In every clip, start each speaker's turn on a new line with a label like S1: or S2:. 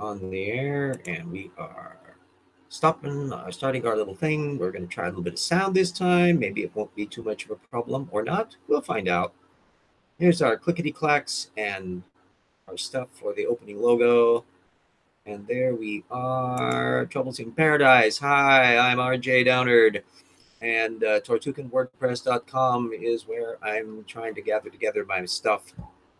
S1: on the air, and we are starting our little thing. We're going to try a little bit of sound this time. Maybe it won't be too much of a problem or not. We'll find out. Here's our clickety clacks and our stuff for the opening logo. And there we are. Troublesome Paradise. Hi, I'm RJ Downard. And tortuganwordpress.com is where I'm trying to gather together my stuff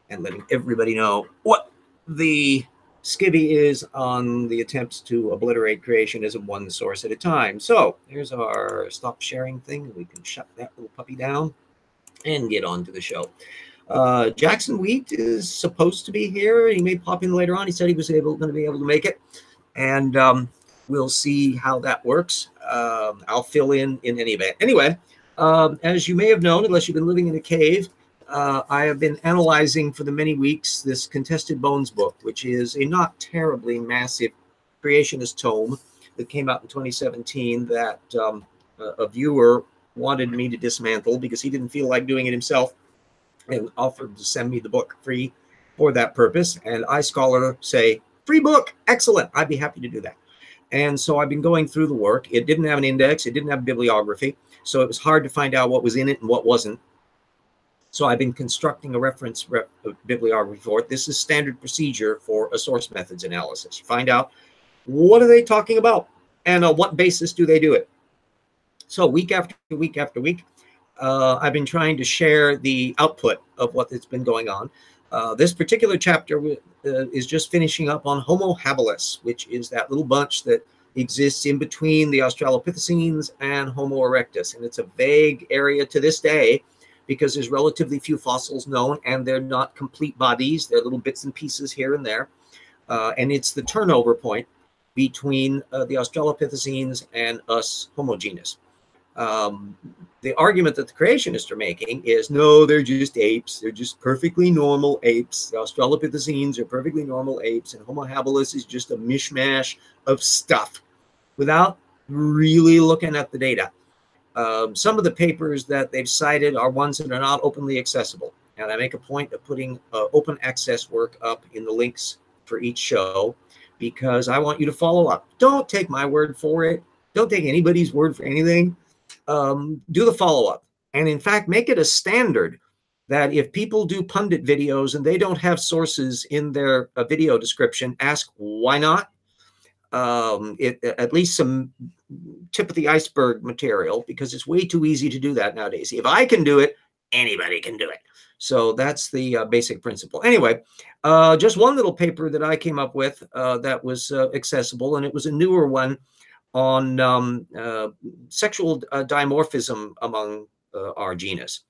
S1: and letting everybody know what the skivvy is on the attempts to obliterate creationism one source at a time. So here's our stop sharing thing. We can shut that little puppy down and get on to the show. Jackson Wheat is supposed to be here. He may pop in later on. He said he was going to be able to make it. And we'll see how that works. I'll fill in any event. Anyway, as you may have known, unless you've been living in a cave, I have been analyzing for the many weeks this Contested Bones book, which is a not terribly massive creationist tome that came out in 2017 that a viewer wanted me to dismantle because he didn't feel like doing it himself and offered to send me the book free for that purpose. And I, scholar, say, free book, excellent. I'd be happy to do that. And so I've been going through the work. It didn't have an index. It didn't have bibliography. So it was hard to find out what was in it and what wasn't. So I've been constructing a reference bibliography for it. This is standard procedure for a source methods analysis. You find out what are they talking about and on what basis do they do it. So week after week after week, I've been trying to share the output of what has been going on. This particular chapter is just finishing up on Homo habilis, which is that little bunch that exists in between the Australopithecines and Homo erectus. And it's a vague area to this day because there's relatively few fossils known and they're not complete bodies. They're little bits and pieces here and there. And it's the turnover point between the Australopithecines and us Homo genus. The argument that the creationists are making is, no, they're just apes. They're just perfectly normal apes. The Australopithecines are perfectly normal apes, and Homo habilis is just a mishmash of stuff without really looking at the data. Some of the papers that they've cited are ones that are not openly accessible. And I make a point of putting open access work up in the links for each show because I want you to follow up. Don't take my word for it. Don't take anybody's word for anything. Do the follow-up. And in fact, make it a standard that if people do pundit videos and they don't have sources in their video description, ask why not. At least some tip of the iceberg material, because it's way too easy to do that nowadays. If I can do it, anybody can do it. So that's the basic principle. Anyway, just one little paper that I came up with that was accessible, and it was a newer one on sexual dimorphism among our genus.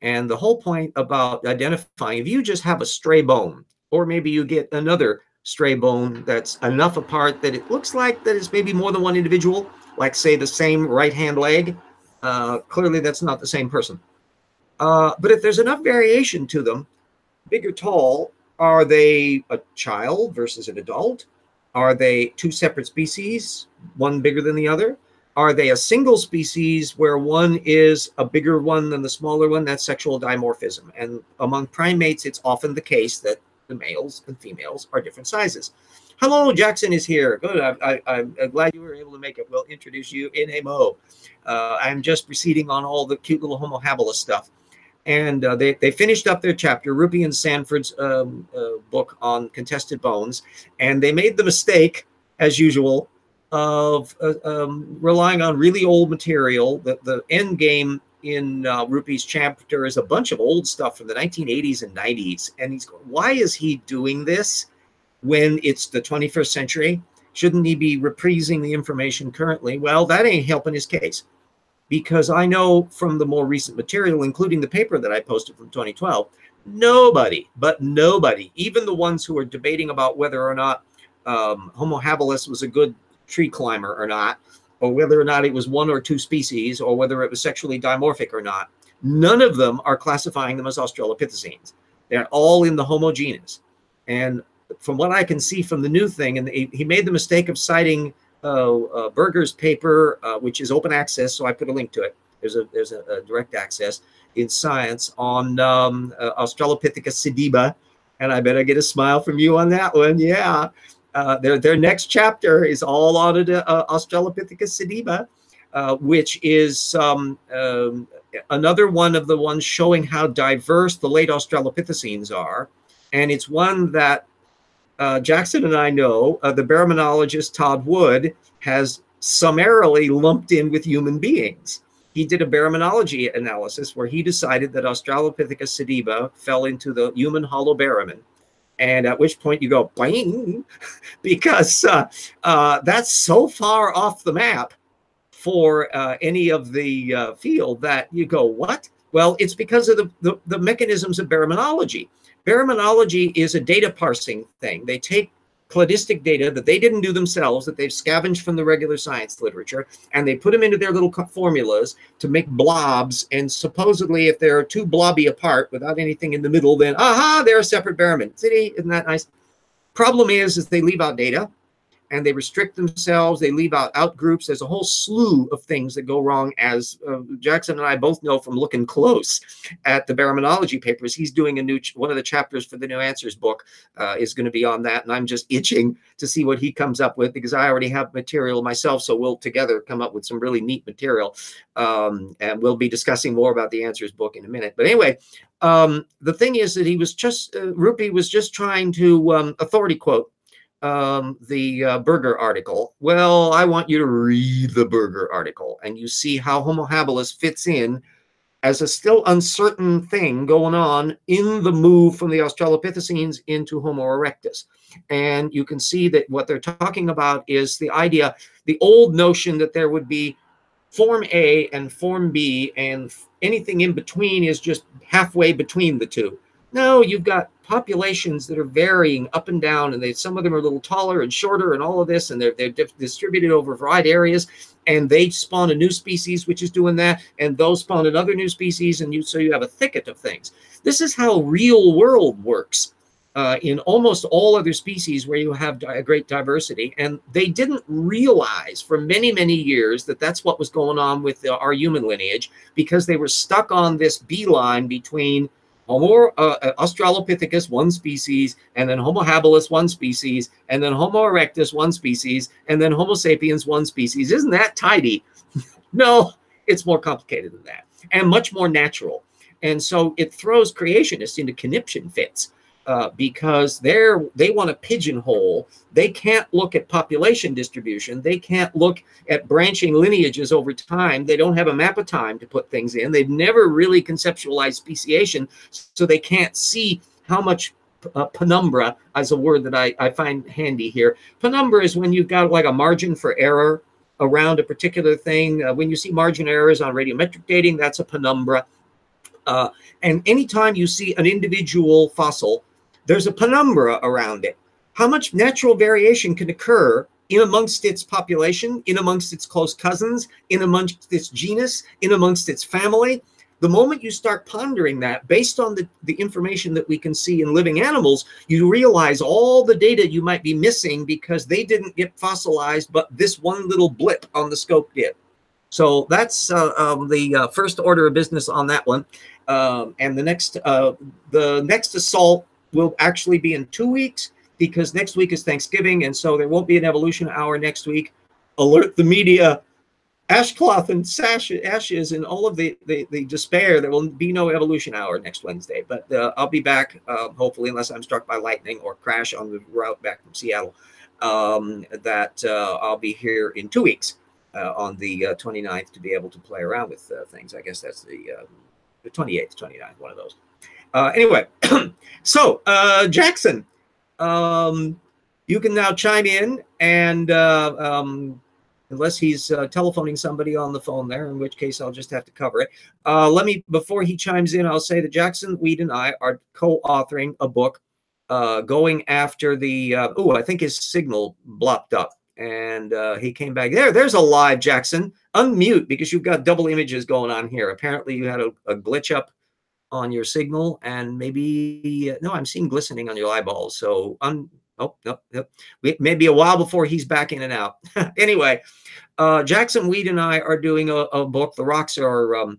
S1: And the whole point about identifying, if you just have a stray bone, or maybe you get another stray bone that's enough apart that it looks like that it's maybe more than one individual, like say the same right-hand leg, clearly that's not the same person. But if there's enough variation to them, big or tall, are they a child versus an adult? Are they two separate species, one bigger than the other? Are they a single species where one is a bigger one than the smaller one? That's sexual dimorphism. And among primates, it's often the case that the males and females are different sizes. Hello, Jackson is here. Good. I'm glad you were able to make it. We'll introduce you in a mo. I'm just proceeding on all the cute little Homo habilis stuff. And they finished up their chapter, Rupe and Sanford's book on contested bones. And they made the mistake, as usual, of relying on really old material. The end game in Rupe's chapter is a bunch of old stuff from the 1980s and 90s. And he's going, why is he doing this when it's the 21st century? Shouldn't he be reprising the information currently? Well, that ain't helping his case. Because I know from the more recent material, including the paper that I posted from 2012, nobody, even the ones who are debating about whether or not Homo habilis was a good tree climber or not, or whether or not it was one or two species, or whether it was sexually dimorphic or not, none of them are classifying them as Australopithecines. They're all in the Homo genus. And from what I can see from the new thing, and he made the mistake of citing Berger's paper, which is open access, so I put a link to it. There's a direct access in Science on Australopithecus sediba, and I bet I get a smile from you on that one. Yeah, Their next chapter is all on Australopithecus sediba, which is another one of the ones showing how diverse the late Australopithecines are. And it's one that Jackson and I know the baraminologist Todd Wood has summarily lumped in with human beings. He did a baraminology analysis where he decided that Australopithecus sediba fell into the human holobaramin. And at which point you go, bang, because that's so far off the map for any of the field that you go, what? Well, it's because of the mechanisms of baraminology. Baraminology is a data parsing thing. They take cladistic data that they didn't do themselves, that they've scavenged from the regular science literature, and they put them into their little formulas to make blobs. And supposedly, if they're too blobby apart without anything in the middle, then aha, they're a separate baramin. See, isn't that nice? Problem is they leave out data, and they restrict themselves. They leave out groups. There's a whole slew of things that go wrong, as Jackson and I both know from looking close at the baraminology papers. He's doing one of the chapters for the New Answers book is going to be on that, and I'm just itching to see what he comes up with, because I already have material myself, so we'll together come up with some really neat material, and we'll be discussing more about the Answers book in a minute. But anyway, the thing is that he was just, Rupe was just trying to authority quote the Berger article. Well, I want you to read the Berger article, and you see how Homo habilis fits in as a still uncertain thing going on in the move from the Australopithecines into Homo erectus. And you can see that what they're talking about is the idea, the old notion that there would be form A and form B, and anything in between is just halfway between the two. No, you've got populations that are varying up and down, and some of them are a little taller and shorter and all of this, and they're distributed over wide areas, and they spawn a new species which is doing that, and those spawn another new species, and so you have a thicket of things. This is how real world works in almost all other species where you have a great diversity, and they didn't realize for many, many years that that's what was going on with our human lineage, because they were stuck on this beeline between Homo Australopithecus, one species, and then Homo habilis, one species, and then Homo erectus, one species, and then Homo sapiens, one species. Isn't that tidy? No, it's more complicated than that, and much more natural. And so it throws creationists into conniption fits, because they want to pigeonhole. They can't look at population distribution. They can't look at branching lineages over time. They don't have a map of time to put things in. They've never really conceptualized speciation, so they can't see how much penumbra is a word that I find handy here. Penumbra is when you've got like a margin for error around a particular thing. When you see margin errors on radiometric dating, that's a penumbra. And anytime you see an individual fossil, there's a penumbra around it. How much natural variation can occur in amongst its population, in amongst its close cousins, in amongst its genus, in amongst its family? The moment you start pondering that, based on the information that we can see in living animals, you realize all the data you might be missing because they didn't get fossilized, but this one little blip on the scope did. So that's the first order of business on that one. And the next assault will actually be in 2 weeks, because next week is Thanksgiving, and so there won't be an evolution hour next week. Alert the media, ashcloth and ashes and all of the despair. There will be no evolution hour next Wednesday, but I'll be back, hopefully, unless I'm struck by lightning or crash on the route back from Seattle, I'll be here in 2 weeks. On the 29th, to be able to play around with things. I guess that's the 28th, 29th, one of those. Anyway, so Jackson, you can now chime in, and unless he's telephoning somebody on the phone there, in which case I'll just have to cover it. Before he chimes in, I'll say that Jackson Weed and I are co-authoring a book going after the, I think his signal blopped up. And he came back. There's a live, Jackson. Unmute, because you've got double images going on here. Apparently you had a glitch up on your signal, and maybe, no, I'm seeing glistening on your eyeballs. So, nope. It may be a while before he's back in and out. Anyway, Jackson Weed and I are doing a book. The rocks are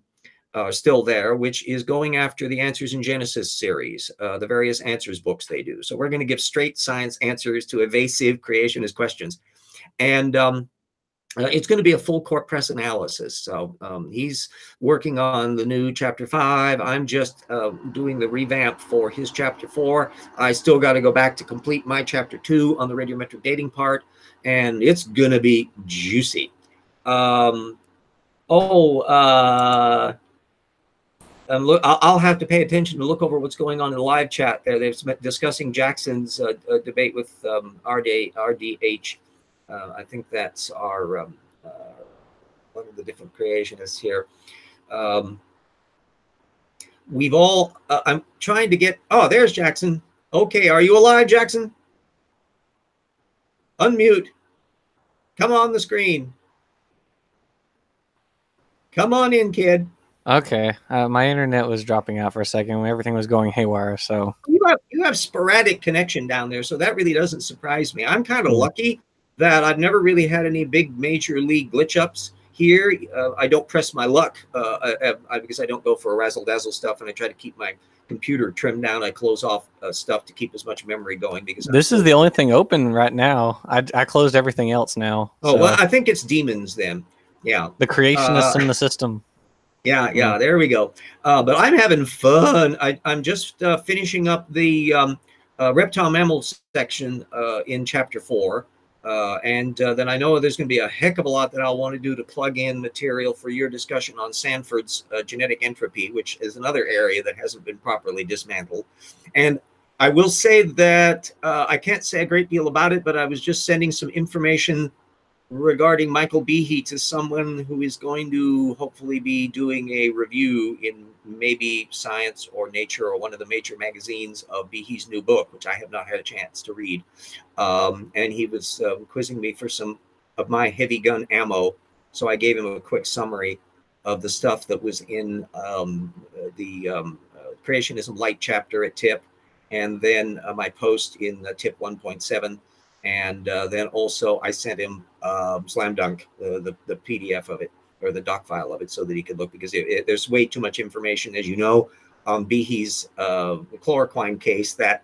S1: still there, which is going after the Answers in Genesis series, the various answers books they do. So we're going to give straight science answers to evasive creationist questions. And it's going to be a full court press analysis. So he's working on the new chapter 5. I'm just doing the revamp for his chapter 4. I still got to go back to complete my chapter 2 on the radiometric dating part, and it's going to be juicy. Look, I'll have to pay attention to look over what's going on in the live chat there. They're discussing Jackson's debate with RDH. I think that's our one of the different creationists here. We've all, I'm trying to get, oh, there's Jackson. Okay, are you alive, Jackson? Unmute. Come on the screen. Come on in, kid.
S2: Okay, my internet was dropping out for a second when everything was going haywire. So
S1: you have sporadic connection down there, so that really doesn't surprise me. I'm kind of lucky that I've never really had any big major league glitch ups here. I don't press my luck because I don't go for a razzle dazzle stuff, and I try to keep my computer trimmed down. I close off stuff to keep as much memory going because
S2: this is the only thing open right now. I closed everything else now.
S1: Oh, so. Well, I think it's demons then. Yeah,
S2: the creationists in the system.
S1: Yeah, there we go. But I'm having fun. I'm just finishing up the reptile mammal section in chapter 4. And then I know there's going to be a heck of a lot that I'll want to do to plug in material for your discussion on Sanford's genetic entropy, which is another area that hasn't been properly dismantled. And I will say that I can't say a great deal about it, but I was just sending some information regarding Michael Behe to someone who is going to hopefully be doing a review in maybe Science or Nature or one of the major magazines of Behe's new book, which I have not had a chance to read. And he was quizzing me for some of my heavy gun ammo. So I gave him a quick summary of the stuff that was in the Creationism Light chapter at TIP, and then my post in TIP 1.7. And then also I sent him Slam Dunk, the PDF of it, or the doc file of it, so that he could look, because there's way too much information, as you know, on Behe's chloroquine case that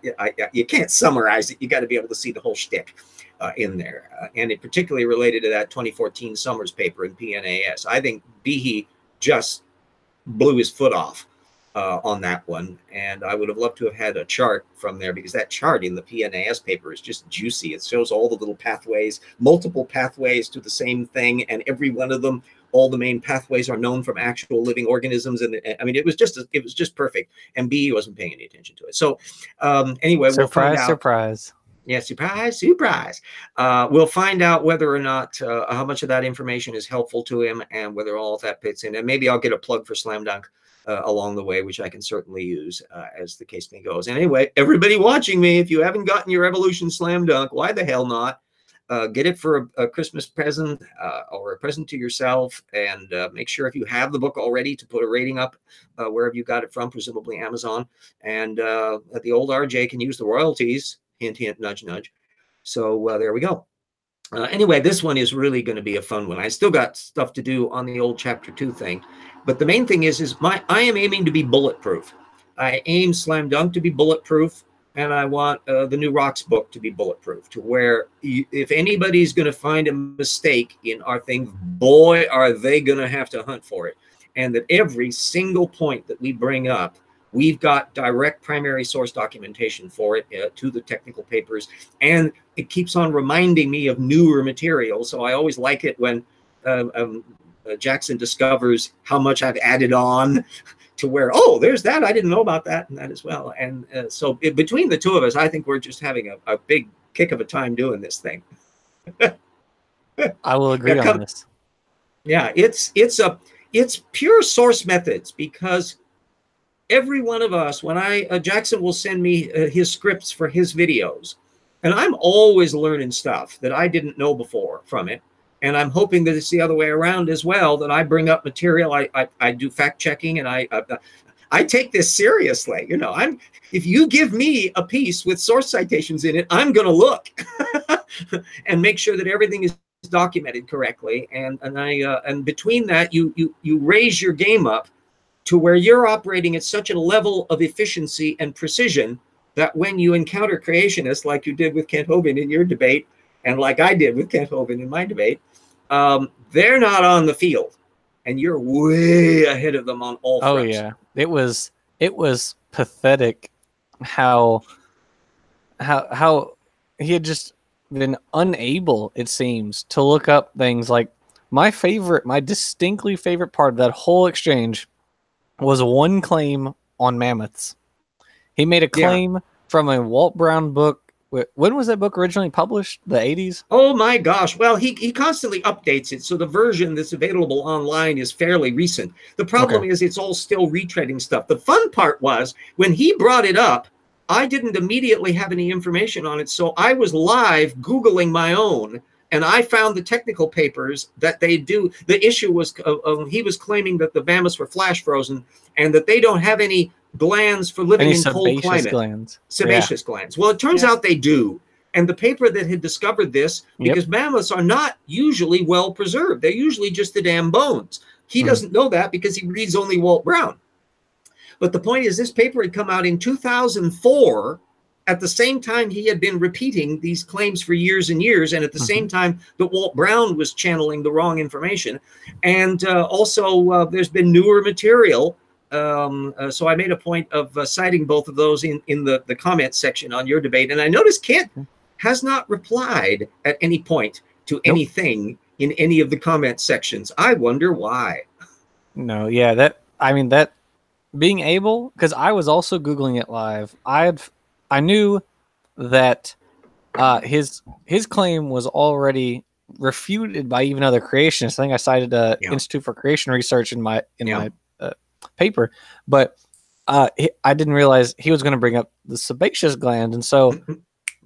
S1: you can't summarize it. You got to be able to see the whole shtick in there. And it particularly related to that 2014 Summers paper in PNAS. I think Behe just blew his foot off on that one, and I would have loved to have had a chart from there, because that chart in the PNAS paper is just juicy. It shows all the little pathways, multiple pathways to the same thing, and every one of them, all the main pathways are known from actual living organisms. And I mean, it was just perfect, and B wasn't paying any attention to it. So anyway,
S2: surprise,
S1: we'll find out.
S2: surprise.
S1: Yeah, surprise. We'll find out whether or not how much of that information is helpful to him, and whether all of that fits in. And maybe I'll get a plug for Slam Dunk along the way, which I can certainly use as the case may goes. And anyway, everybody watching me, if you haven't gotten your Evolution Slam Dunk, why the hell not? Get it for a Christmas present or a present to yourself, and make sure, if you have the book already, to put a rating up wherever you got it from, presumably Amazon. And the old RJ can use the royalties. Hint, hint, nudge, nudge. So there we go. Anyway, this one is really going to be a fun one. I still got stuff to do on the old chapter 2 thing, but the main thing is I am aiming to be bulletproof. I aim Slam Dunk to be bulletproof, and I want the new Rocks book to be bulletproof, to where if anybody's going to find a mistake in our thing, boy, are they going to have to hunt for it. And that every single point that we bring up, we've got direct primary source documentation for it to the technical papers, and it keeps on reminding me of newer material. So I always like it when Jackson discovers how much I've added on to where, oh, there's that. I didn't know about that, and that as well. And so between the two of us, I think we're just having a big kick of a time doing this thing.
S2: I will agree on this.
S1: Yeah, it's pure source methods, because every one of us, when Jackson will send me his scripts for his videos, and I'm always learning stuff that I didn't know before from it. And I'm hoping that it's the other way around as well, that I bring up material. I do fact checking, and I take this seriously. You know, if you give me a piece with source citations in it, I'm going to look and make sure that everything is documented correctly. And between that, you raise your game up to where you're operating at such a level of efficiency and precision that when you encounter creationists, like you did with Kent Hovind in your debate, and like I did with Kent Hovind in my debate, they're not on the field, and you're way ahead of them on all fronts.
S2: Oh yeah, it was pathetic how he had just been unable, it seems, to look up things. Like my distinctly favorite part of that whole exchange was one claim on mammoths. He made a claim from a Walt Brown book. When was that book originally published? The 80s?
S1: Oh my gosh. Well, he constantly updates it, so the version that's available online is fairly recent. The problem is it's all still retreading stuff. The fun part was when he brought it up, I didn't immediately have any information on it, so I was live Googling my own, and I found the technical papers that they do. The issue was he was claiming that the mammoths were flash frozen and that they don't have any glands for living in cold climate. Sebaceous glands. Well, it turns out they do. And the paper that had discovered this, because mammoths are not usually well preserved. They're usually just the damn bones. He doesn't know that because he reads only Walt Brown. But the point is, this paper had come out in 2004, at the same time he had been repeating these claims for years and years, and at the same time that Walt Brown was channeling the wrong information. And also, there's been newer material. So I made a point of citing both of those in the comment section on your debate. And I noticed Kent has not replied at any point to anything in any of the comment sections. I wonder why.
S2: No, yeah, that being able, because I was also Googling it live. I knew that his claim was already refuted by even other creationists. I think I cited Institute for Creation Research in my paper, but I didn't realize he was going to bring up the sebaceous gland, and so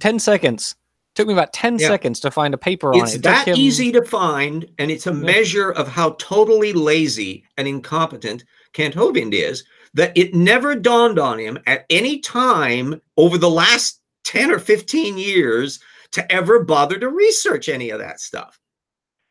S2: 10 seconds took me about 10 seconds to find a paper on it.
S1: It's that easy to find, and it's a measure of how totally lazy and incompetent Kent Hovind is, that it never dawned on him at any time over the last 10 or 15 years to ever bother to research any of that stuff.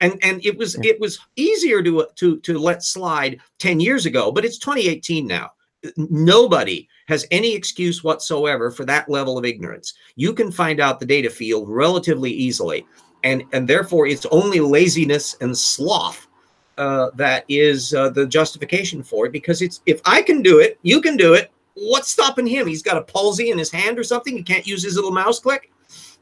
S1: And it was easier to let slide 10 years ago, but it's 2018 now. Nobody has any excuse whatsoever for that level of ignorance. You can find out the data field relatively easily, and therefore it's only laziness and sloth that is the justification for it. Because it's, if I can do it, you can do it. What's stopping him? He's got a palsy in his hand or something. He can't use his little mouse click.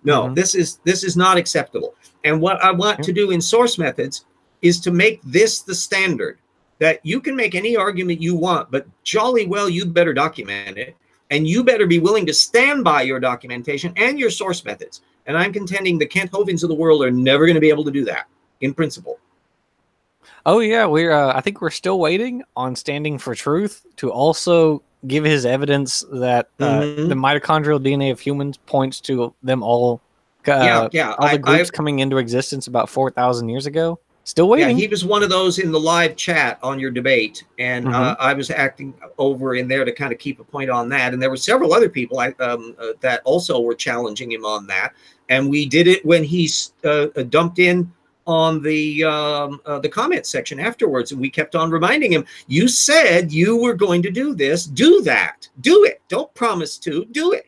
S1: No, this is not acceptable. And what I want to do in source methods is to make this the standard, that you can make any argument you want, but jolly well, you'd better document it. And you better be willing to stand by your documentation and your source methods. And I'm contending the Kent Hovinds of the world are never going to be able to do that in principle.
S2: Oh yeah, I think we're still waiting on Standing for Truth to also give his evidence that the mitochondrial DNA of humans points to them all. All the groups coming into existence about 4,000 years ago. Still waiting.
S1: Yeah, he was one of those in the live chat on your debate, and I was acting over in there to kind of keep a point on that. And there were several other people that also were challenging him on that. And we did it when he dumped in on the comment section afterwards, and we kept on reminding him, you said you were going to do this, do that, do it. Don't promise to, do it.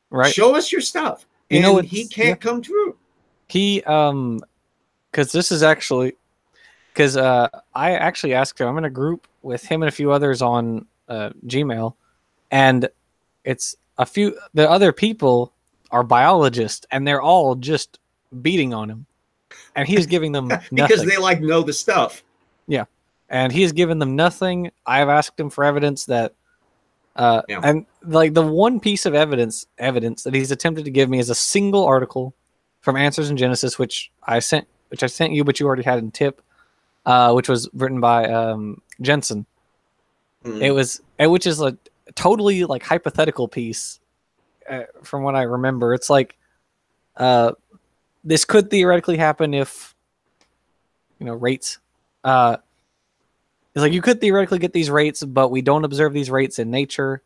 S2: Right.
S1: Show us your stuff. And you know, he can't come through.
S2: He because this is actually, because I actually asked him, I'm in a group with him and a few others on Gmail, and it's the other people are biologists, and they're all just beating on him. And he is giving them nothing.
S1: Because they know the stuff.
S2: Yeah. And he has given them nothing. I've asked him for evidence that and like the one piece of evidence that he's attempted to give me is a single article from Answers in Genesis, which I sent you, but you already had in tip, which was written by Jensen. Which is a totally like hypothetical piece from what I remember. It's like this could theoretically happen if, rates. It's like you could theoretically get these rates, but we don't observe these rates in nature,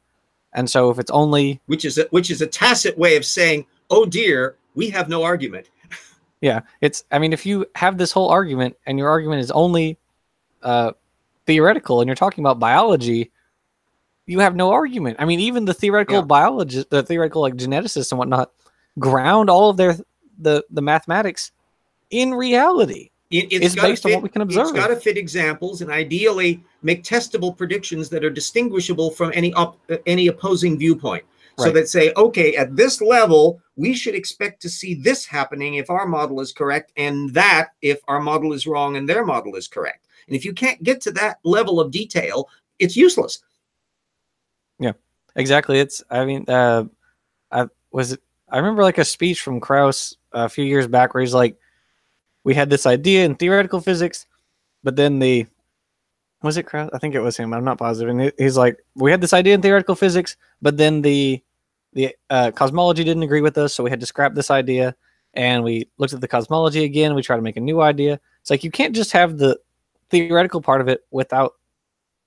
S2: and so if it's only
S1: which is a tacit way of saying, oh dear, we have no argument.
S2: Yeah, if you have this whole argument and your argument is only theoretical and you're talking about biology, you have no argument. I mean, even the theoretical biologists, the theoretical like geneticists and whatnot, ground all of the mathematics in reality. It's based on what we can observe.
S1: It's got to fit examples and ideally make testable predictions that are distinguishable from any opposing viewpoint. So that say, okay, at this level, we should expect to see this happening if our model is correct, and that if our model is wrong and their model is correct. And if you can't get to that level of detail, it's useless.
S2: Yeah, exactly. I remember like a speech from Krauss a few years back where he's like, we had this idea in theoretical physics, but then was it Krauss? I think it was him. I'm not positive. And he's like, we had this idea in theoretical physics, but then the cosmology didn't agree with us, so we had to scrap this idea. And we looked at the cosmology again. We tried to make a new idea. It's like you can't just have the theoretical part of it without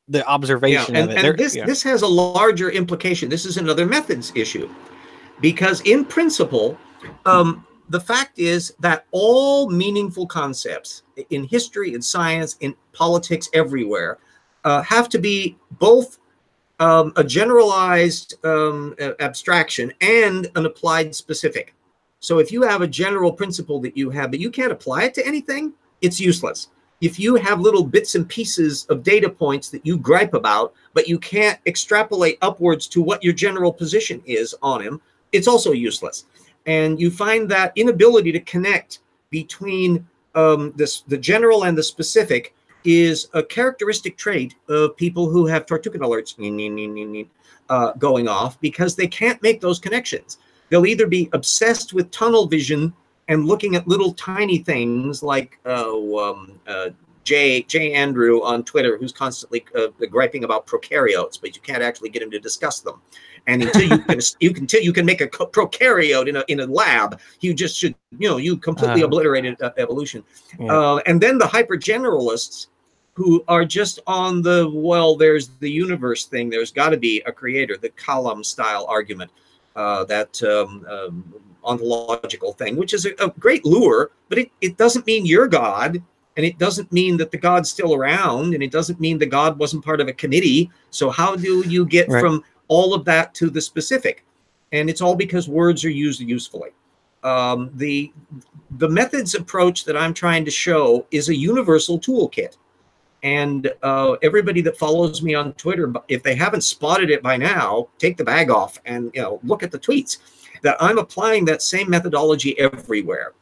S2: the observation of it.
S1: And this has a larger implication. This is another methods issue, because in principle, the fact is that all meaningful concepts in history, in science, in politics, everywhere, have to be both a generalized abstraction and an applied specific. So if you have a general principle that you have, but you can't apply it to anything, it's useless. If you have little bits and pieces of data points that you gripe about, but you can't extrapolate upwards to what your general position is on them, it's also useless. And you find that inability to connect between the general and the specific is a characteristic trait of people who have Tortugan alerts going off, because they can't make those connections. They'll either be obsessed with tunnel vision and looking at little tiny things like J. Andrew on Twitter, who's constantly griping about prokaryotes, but you can't actually get him to discuss them. And until you can make a prokaryote in a lab, you just should, you completely obliterated evolution. Yeah. And then the hypergeneralists who are just on there's the universe thing. There's got to be a creator, the column style argument, that ontological thing, which is a great lure, but it doesn't mean you're God. And it doesn't mean that the God's still around, and it doesn't mean the God wasn't part of a committee. So how do you get from all of that to the specific? And it's all because words are used usefully. The methods approach that I'm trying to show is a universal toolkit. And everybody that follows me on Twitter, if they haven't spotted it by now, take the bag off and look at the tweets. That I'm applying that same methodology everywhere.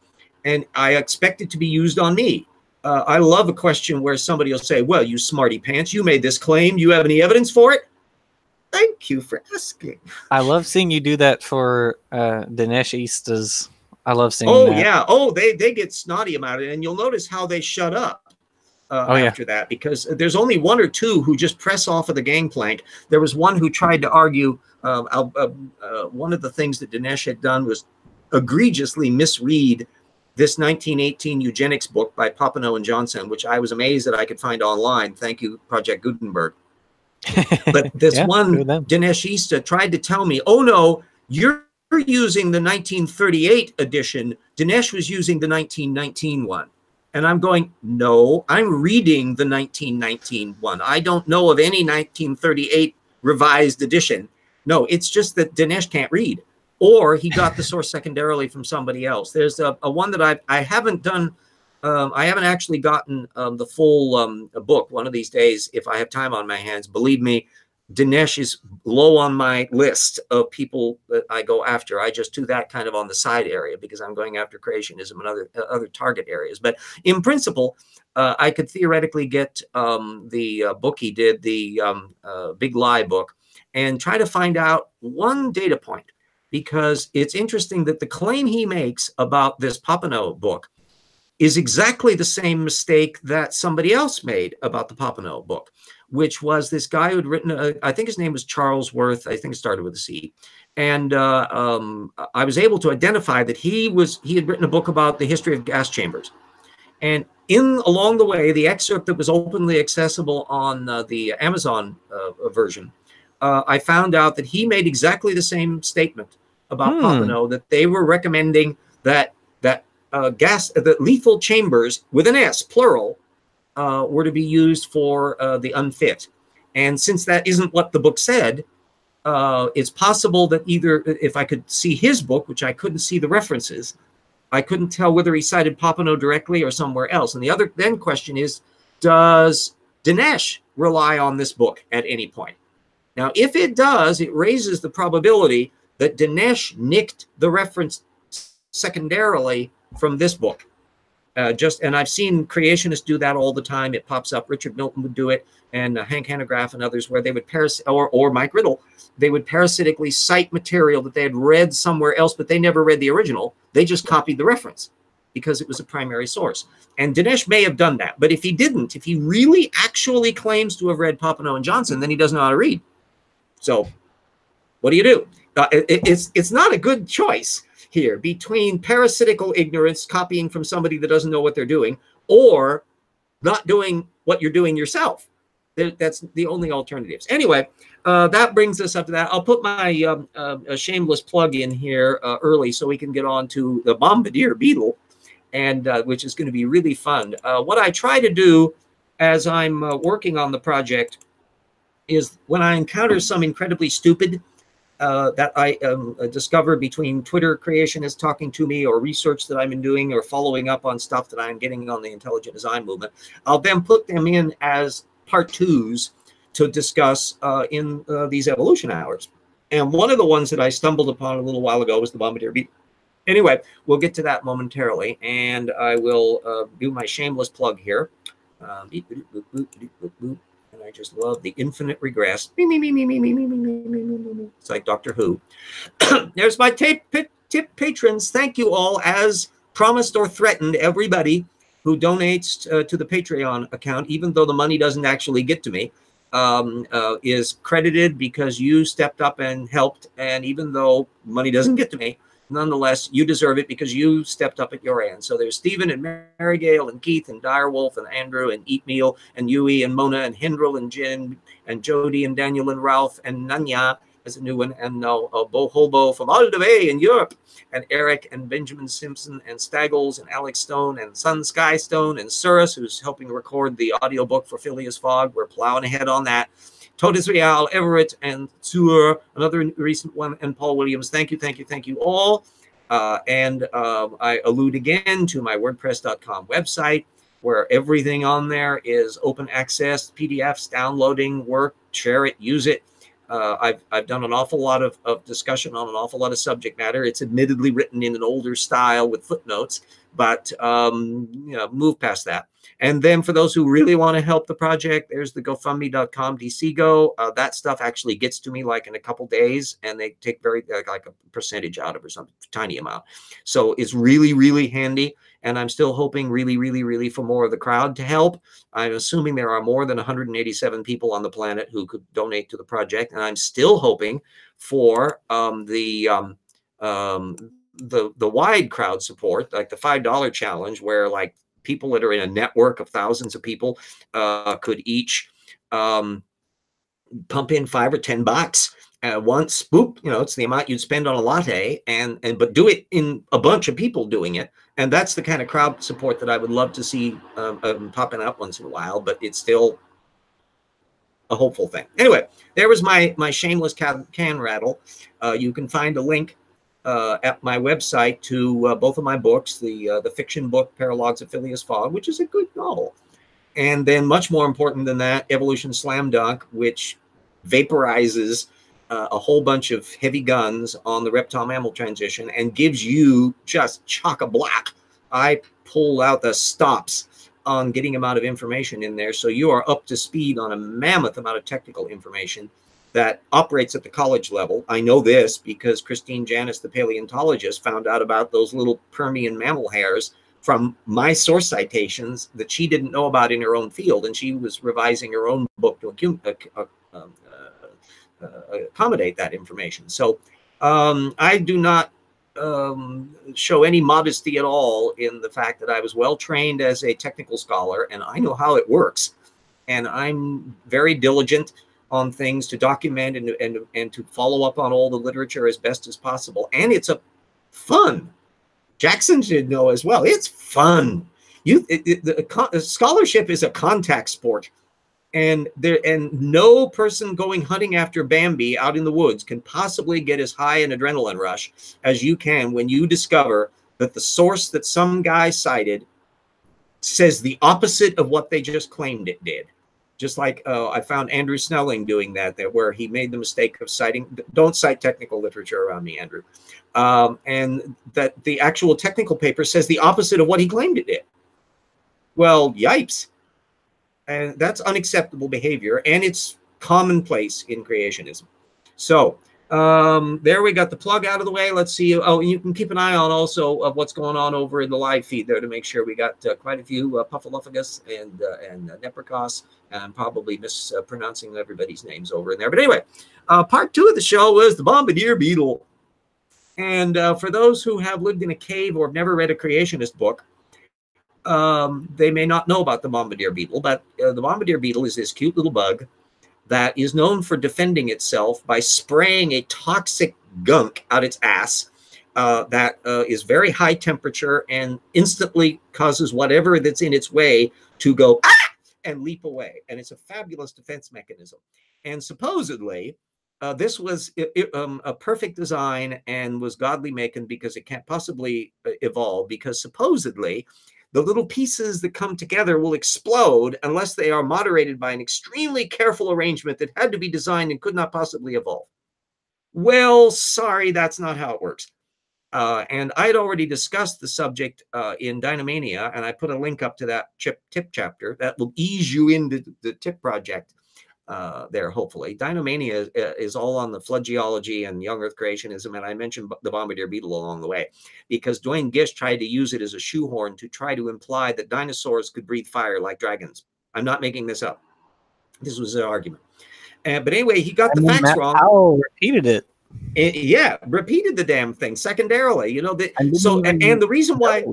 S1: And I expect it to be used on me. I love a question where somebody will say, well, you smarty pants, you made this claim. Do you have any evidence for it? Thank you for asking.
S2: I love seeing you do that for Dineshistas. I love seeing that.
S1: Yeah. Oh, they get snotty about it. And you'll notice how they shut up after that, because there's only one or two who just press off of the gangplank. There was one who tried to argue. One of the things that Dinesh had done was egregiously misread this 1918 eugenics book by Papineau and Johnson, which I was amazed that I could find online. Thank you, Project Gutenberg. But this one Dineshista tried to tell me, oh no, you're using the 1938 edition. Dinesh was using the 1919 one. And I'm going, no, I'm reading the 1919 one. I don't know of any 1938 revised edition. No, it's just that Dinesh can't read. Or he got the source secondarily from somebody else. There's a one that I haven't done. I haven't actually gotten the full book. One of these days, if I have time on my hands, believe me, Dinesh is low on my list of people that I go after. I just do that kind of on the side area because I'm going after creationism and other target areas. But in principle, I could theoretically get the book he did, the Big Lie book, and try to find out one data point. Because it's interesting that the claim he makes about this Papineau book is exactly the same mistake that somebody else made about the Papineau book, which was this guy who had written, I think his name was Charles Worth, I think it started with a C. And I was able to identify that he had written a book about the history of gas chambers. And along the way, the excerpt that was openly accessible on the Amazon version, I found out that he made exactly the same statement about Papineau, that they were recommending that lethal chambers with an S, plural, were to be used for the unfit. And since that isn't what the book said, it's possible that either if I could see his book, which I couldn't see the references, I couldn't tell whether he cited Papineau directly or somewhere else. And the other then question is, does Dinesh rely on this book at any point? Now, if it does, it raises the probability that Dinesh nicked the reference secondarily from this book. And I've seen creationists do that all the time. It pops up. Richard Milton would do it, and Hank Hanegraaff and others, where they would or Mike Riddle, they would parasitically cite material that they had read somewhere else, but they never read the original. They just copied the reference because it was a primary source. And Dinesh may have done that, but if he didn't, if he really actually claims to have read Papineau and Johnson, then he doesn't know how to read. So what do you do? It's not a good choice here between parasitical ignorance, copying from somebody that doesn't know what they're doing, or not doing what you're doing yourself. That's the only alternatives. Anyway, that brings us up to that. I'll put my shameless plug in here early so we can get on to the Bombardier Beetle, and which is going to be really fun. What I try to do as I'm working on the project is when I encounter some incredibly stupid that I discover between Twitter creationists talking to me or research that I've been doing or following up on stuff that I'm getting on the intelligent design movement, I'll then put them in as part twos to discuss in these evolution hours. And one of the ones that I stumbled upon a little while ago was the Bombardier Beetle. Anyway, we'll get to that momentarily, and I will do my shameless plug here. And I just love the infinite regress. It's like Doctor Who. There's my tip patrons. Thank you all, as promised or threatened, everybody who donates to the Patreon account, even though the money doesn't actually get to me, is credited because you stepped up and helped. And even though money doesn't get to me, nonetheless, you deserve it because you stepped up at your end. So there's Stephen and Marygale and Keith and Direwolf and Andrew and Eatmeal and Yui and Mona and Hindrel and Jen and Jody and Daniel and Ralph and Nanya as a new one, and Bo Hobo from all the way in Europe, and Eric and Benjamin Simpson and Staggles and Alex Stone and Sun Sky Stone and Surus, who's helping record the audiobook for Phileas Fogg. We're plowing ahead on that. Totis Real, Everett, and Tour, another recent one, and Paul Williams. Thank you, thank you, thank you all. I allude again to my WordPress.com website, where everything on there is open access, PDFs, downloading, work, share it, use it. I've done an awful lot of discussion on an awful lot of subject matter. It's admittedly written in an older style with footnotes, but move past that. And then for those who really want to help the project, there's the GoFundMe.com DCGo. That stuff actually gets to me like in a couple days, and they take like a percentage out of it or something, tiny amount. So it's really, really handy. And I'm still hoping really, really, really for more of the crowd to help. I'm assuming there are more than 187 people on the planet who could donate to the project. And I'm still hoping for the wide crowd support, like the $5 challenge, where like people that are in a network of thousands of people could each pump in $5 or $10 once. Boop, it's the amount you'd spend on a latte, but do it in a bunch of people doing it. And that's the kind of crowd support that I would love to see popping up once in a while, but it's still a hopeful thing. Anyway, there was my shameless can rattle. You can find a link at my website to both of my books, the fiction book, Paralogs of Phileas Fogg, which is a good novel. And then much more important than that, Evolution Slam Dunk, which vaporizes a whole bunch of heavy guns on the reptile-mammal transition and gives you just chock-a-block. I pull out the stops on getting amount of information in there, so you are up to speed on a mammoth amount of technical information that operates at the college level. I know this because Christine Janis, the paleontologist, found out about those little Permian mammal hairs from my source citations that she didn't know about in her own field, and she was revising her own book to accommodate that information. So I do not show any modesty at all in the fact that I was well trained as a technical scholar, and I know how it works. And I'm very diligent on things to document and to follow up on all the literature as best as possible. And it's fun. Jackson should know as well. It's fun. Scholarship is a contact sport, and no person going hunting after Bambi out in the woods can possibly get as high an adrenaline rush as you can when you discover that the source that some guy cited says the opposite of what they just claimed it did. Just like I found Andrew Snelling doing that, where he made the mistake of citing, don't cite technical literature around me, Andrew. And that the actual technical paper says the opposite of what he claimed it did. Well, yipes. And that's unacceptable behavior, and it's commonplace in creationism. So there we got the plug out of the way. Let's see. Oh, you can keep an eye on also of what's going on over in the live feed there to make sure we got quite a few Puffaluffagus and Nepricos, and I'm probably mispronouncing everybody's names over in there. But anyway, part 2 of the show was the Bombardier Beetle. And for those who have lived in a cave or have never read a creationist book, they may not know about the Bombardier Beetle, but the Bombardier Beetle is this cute little bug that is known for defending itself by spraying a toxic gunk out its ass that is very high temperature and instantly causes whatever that's in its way to go ah! and leap away. And it's a fabulous defense mechanism. And supposedly, this was a perfect design and was godly making, because it can't possibly evolve, because supposedly the little pieces that come together will explode unless they are moderated by an extremely careful arrangement that had to be designed and could not possibly evolve. Well, sorry, that's not how it works. And I had already discussed the subject in Dynamania, and I put a link up to that tip chapter that will ease you into the tip project there, hopefully. Dynamania is all on the flood geology and young earth creationism, and I mentioned the Bombardier Beetle along the way, because Dwayne Gish tried to use it as a shoehorn to try to imply that dinosaurs could breathe fire like dragons. I'm not making this up. This was an argument. But anyway, he got the facts
S2: Matt
S1: wrong.
S2: Powell repeated it.
S1: Yeah, repeated the damn thing secondarily. You know, and the reason why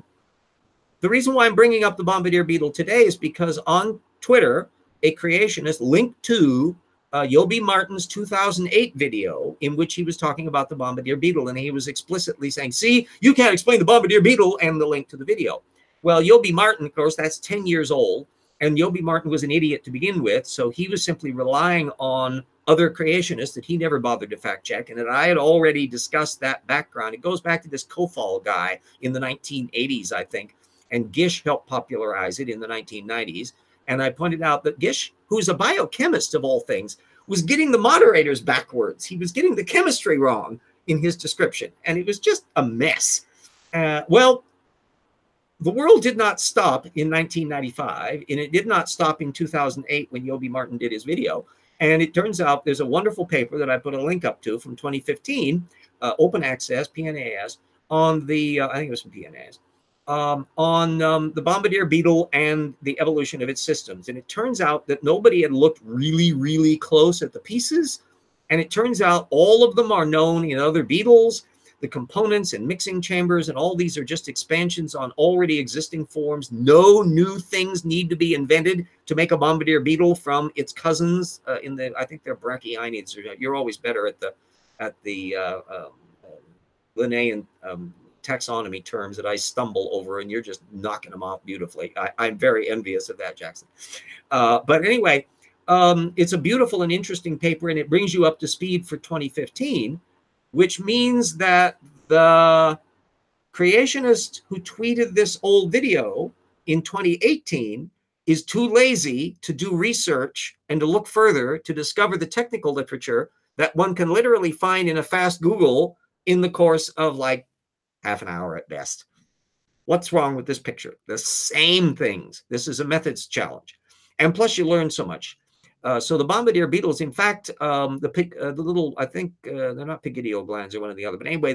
S1: I'm bringing up the Bombardier Beetle today is because on Twitter, a creationist linked to Yobi Martin's 2008 video in which he was talking about the Bombardier Beetle, and he was explicitly saying, see, you can't explain the Bombardier Beetle, and the link to the video. Well, Yobi Martin, of course, that's 10 years old, and Yobi Martin was an idiot to begin with, so he was simply relying on other creationists that he never bothered to fact check, and that I had already discussed that background. It goes back to this Kofal guy in the 1980s, I think, and Gish helped popularize it in the 1990s. And I pointed out that Gish, who's a biochemist of all things, was getting the moderators backwards. He was getting the chemistry wrong in his description, and it was just a mess. Well, the world did not stop in 1995, and it did not stop in 2008 when Yobi Martin did his video. And it turns out there's a wonderful paper that I put a link up to from 2015, open access, PNAS, on the, I think it was from PNAS, on the Bombardier Beetle and the evolution of its systems. And it turns out that nobody had looked really, really close at the pieces. And it turns out all of them are known in other beetles. The components and mixing chambers and all these are just expansions on already existing forms. No new things need to be invented to make a Bombardier Beetle from its cousins in the, I think they're brachyinids. You're always better at the Linnaean taxonomy terms that I stumble over, and you're just knocking them off beautifully. I'm very envious of that, Jackson. But anyway, it's a beautiful and interesting paper, and it brings you up to speed for 2015, which means that the creationist who tweeted this old video in 2018 is too lazy to do research and to look further to discover the technical literature that one can literally find in a fast Google in the course of like half an hour at best. What's wrong with this picture? The same things. This is a methods challenge. And plus you learn so much. So the Bombardier beetles, in fact, the little, I think they're not pygidial glands, or one or the other. But anyway,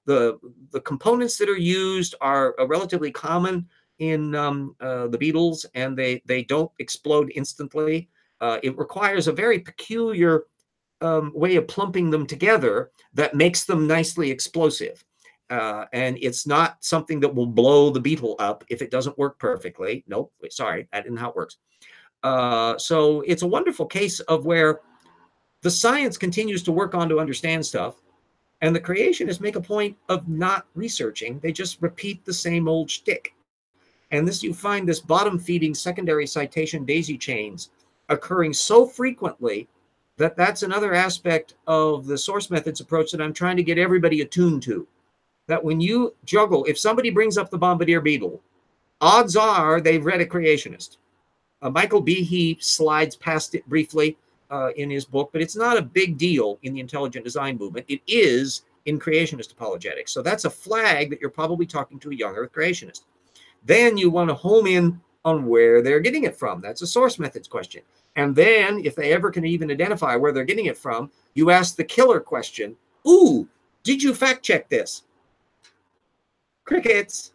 S1: the components that are used are relatively common in the beetles, and they don't explode instantly. It requires a very peculiar way of plumping them together that makes them nicely explosive. And it's not something that will blow the beetle up if it doesn't work perfectly. Nope, sorry, that isn't how it works. So it's a wonderful case of where the science continues to work on to understand stuff, and the creationists make a point of not researching. They just repeat the same old shtick. And this, you find this bottom-feeding secondary citation daisy chains occurring so frequently that that's another aspect of the source methods approach that I'm trying to get everybody attuned to. That when you juggle, if somebody brings up the Bombardier Beetle, odds are they've read a creationist. Michael Behe slides past it briefly in his book, but it's not a big deal in the intelligent design movement. It is in creationist apologetics. So that's a flag that you're probably talking to a young earth creationist. Then you want to home in on where they're getting it from. That's a source methods question. And then if they ever can even identify where they're getting it from, you ask the killer question, ooh, did you fact check this? Crickets.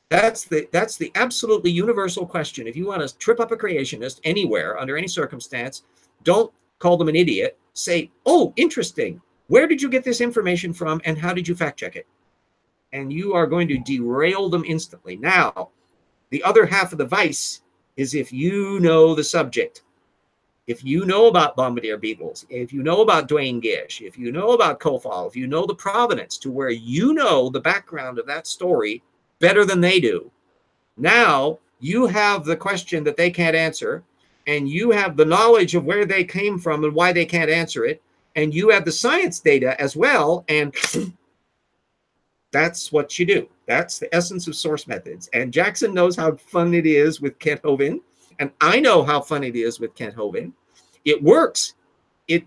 S1: That's the absolutely universal question. If you want to trip up a creationist anywhere, under any circumstance, don't call them an idiot. Say, oh, interesting. Where did you get this information from and how did you fact check it? And you are going to derail them instantly. Now, the other half of the vice is if you know the subject. If you know about Bombardier Beetles, if you know about Duane Gish, if you know about Kofal, if you know the provenance to where you know the background of that story better than they do, now you have the question that they can't answer, and you have the knowledge of where they came from and why they can't answer it, and you have the science data as well, and that's what you do. That's the essence of source methods. And Jackson knows how fun it is with Kent Hovind, and I know how fun it is with Kent Hovind. It works. It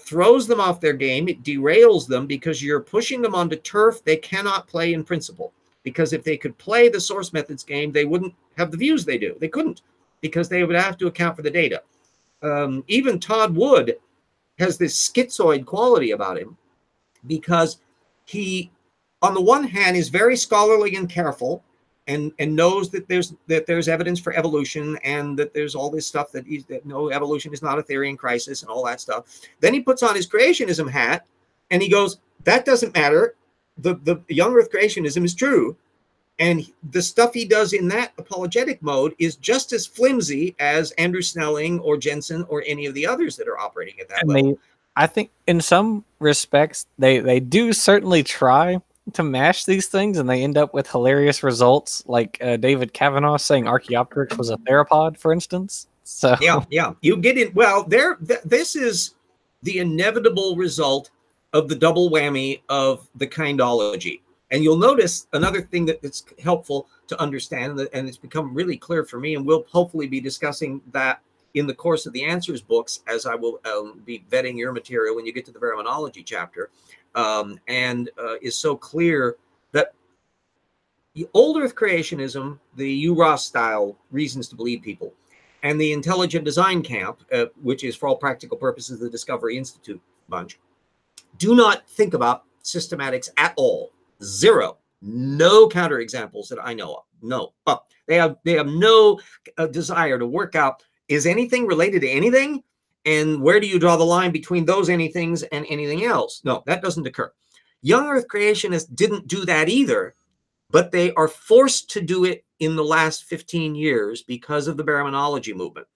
S1: throws them off their game. It derails them because you're pushing them onto turf they cannot play in principle. Because if they could play the source methods game, they wouldn't have the views they do. They couldn't, because they would have to account for the data. Even Todd Wood has this schizoid quality about him, because he, on the one hand, is very scholarly and careful, and knows that there's evidence for evolution, and that there's all this stuff that no, evolution is not a theory in crisis and all that stuff. Then he puts on his creationism hat and he goes, that doesn't matter. The young earth creationism is true. And the stuff he does in that apologetic mode is just as flimsy as Andrew Snelling or Jensen or any of the others that are operating at that level.
S2: I think in some respects, they do certainly try to mash these things, and they end up with hilarious results, like David Kavanaugh saying Archaeopteryx was a theropod, for instance. So
S1: yeah, you get it. Well, this is the inevitable result of the double whammy of the kindology. And you'll notice another thing that's helpful to understand, and it's become really clear for me, and we'll hopefully be discussing that in the course of the answers books, as I will be vetting your material when you get to the Verimonology chapter, is so clear that the old earth creationism, the U. Ross style reasons to believe people, and the intelligent design camp, which is for all practical purposes the Discovery Institute bunch, do not think about systematics at all. Zero. No counterexamples that I know of. No. But they have no desire to work out, is anything related to anything? And where do you draw the line between those anythings and anything else? No, that doesn't occur. Young earth creationists didn't do that either, but they are forced to do it in the last 15 years because of the Baraminology movement.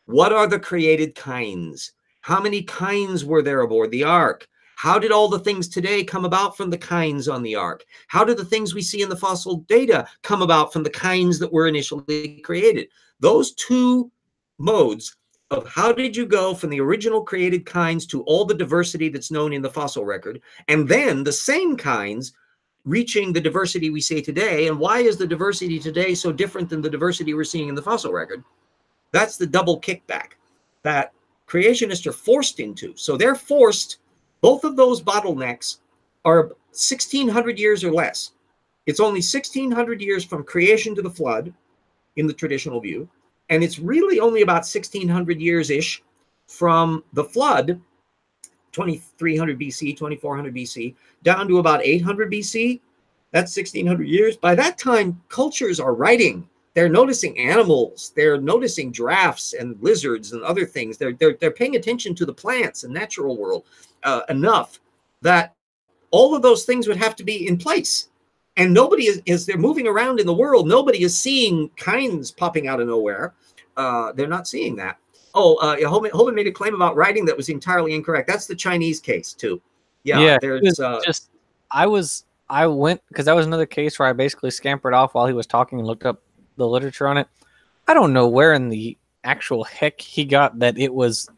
S1: What are the created kinds? How many kinds were there aboard the Ark? How did all the things today come about from the kinds on the Ark? How did the things we see in the fossil data come about from the kinds that were initially created? Those two modes of how did you go from the original created kinds to all the diversity that's known in the fossil record, and then the same kinds reaching the diversity we see today, and why is the diversity today so different than the diversity we're seeing in the fossil record? That's the double kickback that creationists are forced into. So they're forced. Both of those bottlenecks are 1,600 years or less. It's only 1,600 years from creation to the flood in the traditional view. And it's really only about 1,600 years-ish from the flood, 2,300 BC, 2,400 BC, down to about 800 BC. That's 1,600 years. By that time, cultures are writing. They're noticing animals. They're noticing giraffes and lizards and other things. They're paying attention to the plants and natural world enough that all of those things would have to be in place. And nobody is they're moving around in the world, nobody is seeing kinds popping out of nowhere. They're not seeing that. Oh, Hovind made a claim about writing that was entirely incorrect. That's the Chinese case too. Yeah, there's
S2: I went, because that was another case where I basically scampered off while he was talking and looked up the literature on it. I don't know where in the actual heck he got that it was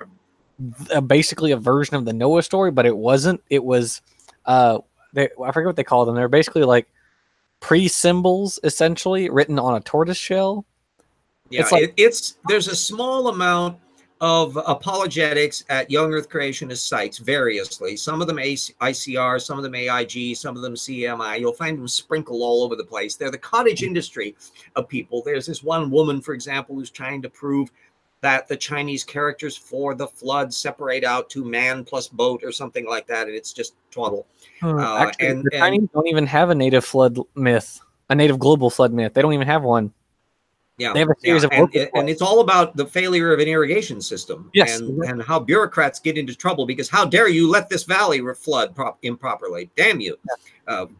S2: basically a version of the Noah story, but it wasn't. It was, I forget what they call them. They're basically like pre-symbols, essentially, written on a tortoise shell.
S1: Yeah,
S2: It's like,
S1: there's a small amount of apologetics at young Earth creationist sites variously. Some of them ICR, some of them AIG, some of them CMI. You'll find them sprinkled all over the place. They're the cottage industry of people. There's this one woman, for example, who's trying to prove that the Chinese characters for the flood separate out to man plus boat or something like that, and it's just twaddle.
S2: actually,
S1: And
S2: the Chinese don't even have a native flood myth, a native global flood myth. They don't even have one.
S1: Yeah,
S2: They have a series
S1: yeah,
S2: of local
S1: and it's all about the failure of an irrigation system,
S2: yes,
S1: and how bureaucrats get into trouble because how dare you let this valley flood improperly? Damn you!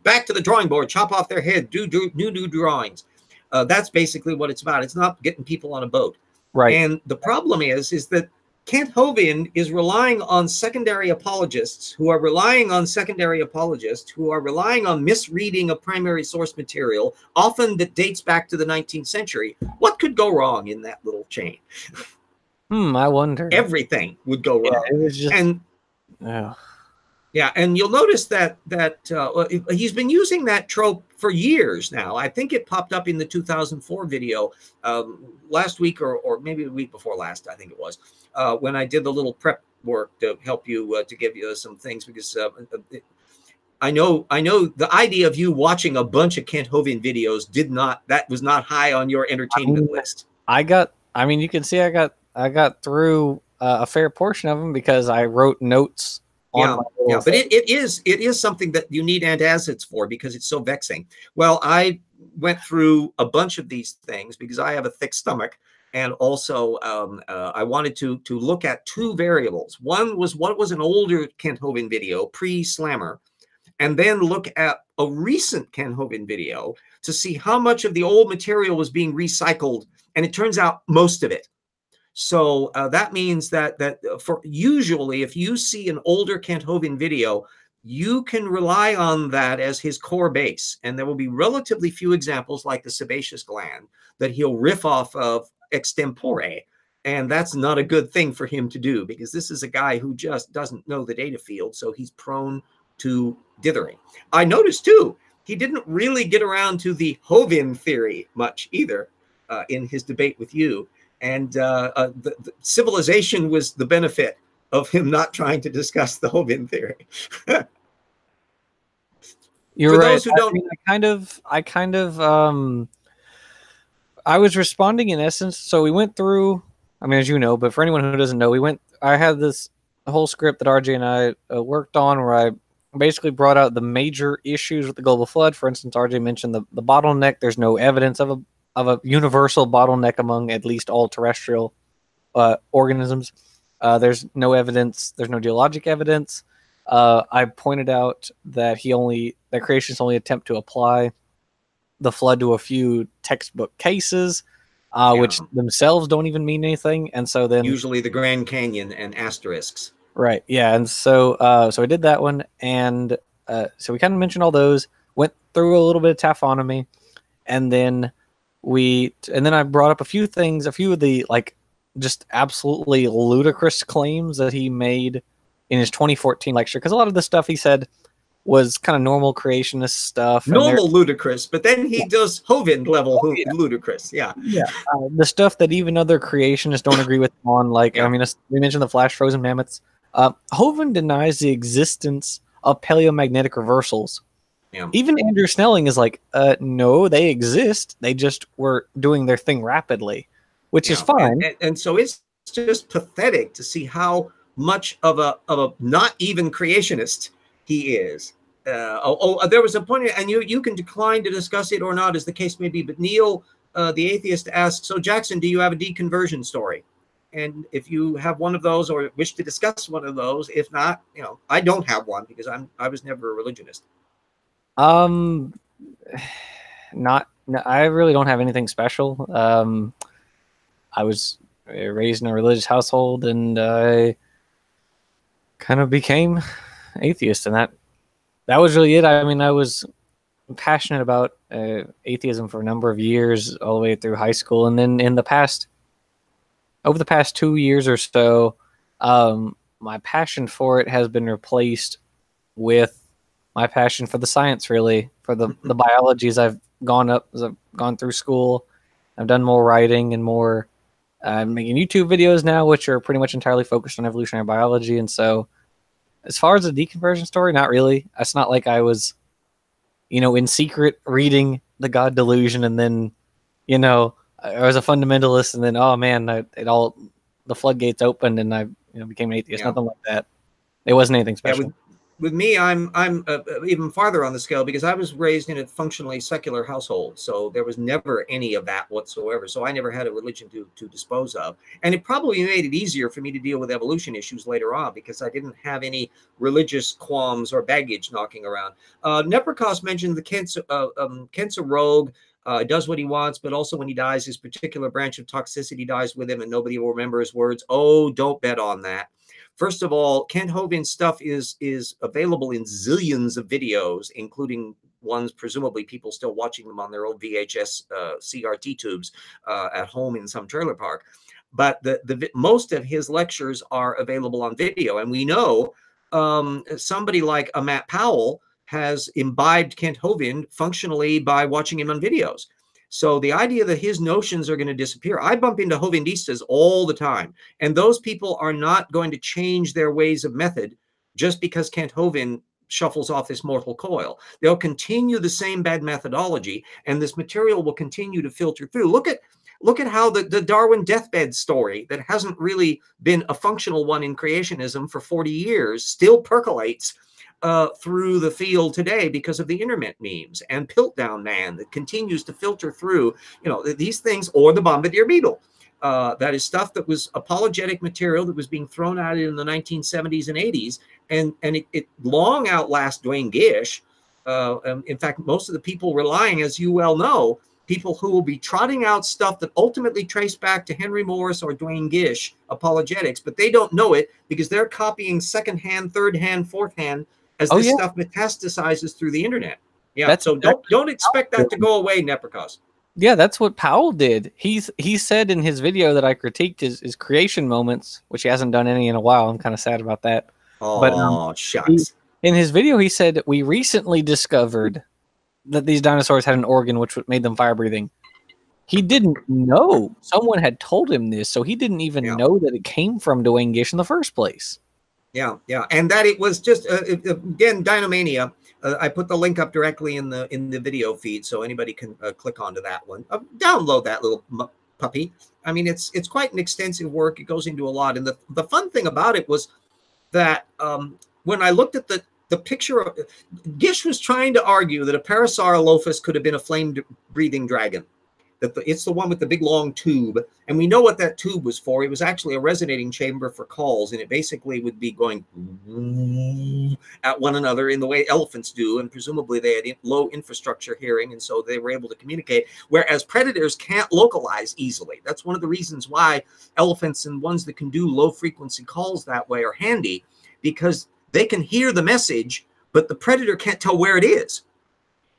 S1: Back to the drawing board, chop off their head, do new drawings. That's basically what it's about. It's not getting people on a boat.
S2: right.
S1: And the problem is that Kent Hovind is relying on secondary apologists who are relying on misreading of primary source material, often that dates back to the 19th century. What could go wrong in that little chain?
S2: I wonder.
S1: Everything would go wrong.
S2: It was just,
S1: and yeah, and you'll notice that he's been using that trope for years now. I think it popped up in the 2004 video last week, or maybe the week before last, I think it was, when I did the little prep work to help you, to give you some things, because I know the idea of you watching a bunch of Kent Hovind videos that was not high on your entertainment list.
S2: You can see I got through a fair portion of them because I wrote notes.
S1: Yeah, but it is something that you need antacids for because it's so vexing. Well, I went through a bunch of these things because I have a thick stomach, and also I wanted to look at two variables. One was what was an older Kent Hovind video, pre-Slammer, and then look at a recent Kent Hovind video to see how much of the old material was being recycled, and it turns out most of it. So that means that for usually, if you see an older Kent Hovind video, you can rely on that as his core base. And there will be relatively few examples like the sebaceous gland that he'll riff off of extempore. And that's not a good thing for him to do because this is a guy who just doesn't know the data field. So he's prone to dithering. I noticed too, he didn't really get around to the Hovind theory much either in his debate with you. And the civilization was the benefit of him not trying to discuss the Hovind theory.
S2: You're
S1: for
S2: right.
S1: Those who don't,
S2: I was responding in essence. So we went through. I mean, as you know, but for anyone who doesn't know, I had this whole script that RJ and I worked on, where I basically brought out the major issues with the global flood. For instance, RJ mentioned the bottleneck. There's no evidence of a universal bottleneck among at least all terrestrial organisms. There's no evidence. There's no geologic evidence. I pointed out that creationists only attempt to apply the flood to a few textbook cases, which themselves don't even mean anything. And so then
S1: usually the Grand Canyon and asterisks.
S2: Right. Yeah. And so I did that one. And so we kind of mentioned all those, went through a little bit of taphonomy, and then I brought up a few things, a few of the just absolutely ludicrous claims that he made in his 2014 lecture. Because a lot of the stuff he said was kind of normal creationist stuff.
S1: Normal ludicrous, but then he does Hovind level ludicrous. Yeah.
S2: Yeah. The stuff that even other creationists don't agree with him on. We mentioned the flash frozen mammoths. Hovind denies the existence of paleomagnetic reversals. Yeah. Even Andrew Snelling is like, no, they exist. They just were doing their thing rapidly, which is fine.
S1: And so it's just pathetic to see how much of a not even creationist he is. There was a point, and you can decline to discuss it or not, as the case may be. But Neil, the atheist, asks, so Jackson, do you have a deconversion story? And if you have one of those or wish to discuss one of those, if not, I don't have one because I was never a religionist.
S2: No, I really don't have anything special. I was raised in a religious household, and I kind of became atheist, and that was really it. I mean, I was passionate about atheism for a number of years, all the way through high school, and then over the past 2 years or so, my passion for it has been replaced with my passion for the science, really, for the biology. As I've gone through school, I've done more writing and more making YouTube videos now, which are pretty much entirely focused on evolutionary biology. And so, as far as the deconversion story, not really. It's not like I was, in secret reading The God Delusion, and then, I was a fundamentalist, and then, oh man, the floodgates opened, and I, became an atheist.
S1: Yeah.
S2: Nothing like that. It wasn't anything
S1: Yeah,
S2: special.
S1: with me, I'm even farther on the scale because I was raised in a functionally secular household, so there was never any of that whatsoever. So I never had a religion to dispose of, and it probably made it easier for me to deal with evolution issues later on because I didn't have any religious qualms or baggage knocking around. Neprikos mentioned the Kent's a rogue. Does what he wants, but also when he dies, his particular branch of toxicity dies with him, and nobody will remember his words. Oh, don't bet on that. First of all, Kent Hovind's stuff is available in zillions of videos, including ones presumably people still watching them on their old VHS CRT tubes at home in some trailer park. But the most of his lectures are available on video, and we know somebody like a Matt Powell has imbibed Kent Hovind functionally by watching him on videos. So the idea that his notions are going to disappear, I bump into Hovindistas all the time, and those people are not going to change their ways of method just because Kent Hovind shuffles off this mortal coil. They'll continue the same bad methodology, and this material will continue to filter through. Look at how the Darwin deathbed story that hasn't really been a functional one in creationism for 40 years still percolates through the field today because of the internet memes and Piltdown Man that continues to filter through, these things, or the Bombardier Beetle. That is stuff that was apologetic material that was being thrown out in the 1970s and 80s, and it long outlasts Duane Gish. In fact, most of the people relying, as you well know, people who will be trotting out stuff that ultimately trace back to Henry Morris or Duane Gish apologetics, but they don't know it because they're copying secondhand, third hand, fourth hand as this stuff metastasizes through the internet. Yeah, so don't expect that to go away, Neprikos.
S2: Yeah, that's what Powell did. He said in his video that I critiqued his creation moments, which he hasn't done any in a while. I'm kind of sad about that.
S1: Oh,
S2: but,
S1: shucks.
S2: In his video, he said, we recently discovered that these dinosaurs had an organ which made them fire-breathing. He didn't know. Someone had told him this, so he didn't even know that it came from Duane Gish in the first place.
S1: Yeah, and that it was just, again, Dinomania. I put the link up directly in the video feed, so anybody can click onto that one. Download that little puppy. I mean, it's quite an extensive work. It goes into a lot, and the fun thing about it was that when I looked at the picture, Gish was trying to argue that a Parasaurolophus could have been a flame-breathing dragon. That it's the one with the big long tube, and we know what that tube was for. It was actually a resonating chamber for calls, and it basically would be going at one another in the way elephants do, and presumably they had low infrastructure hearing, and so they were able to communicate, whereas predators can't localize easily. That's one of the reasons why elephants and ones that can do low frequency calls that way are handy, because they can hear the message, but the predator can't tell where it is.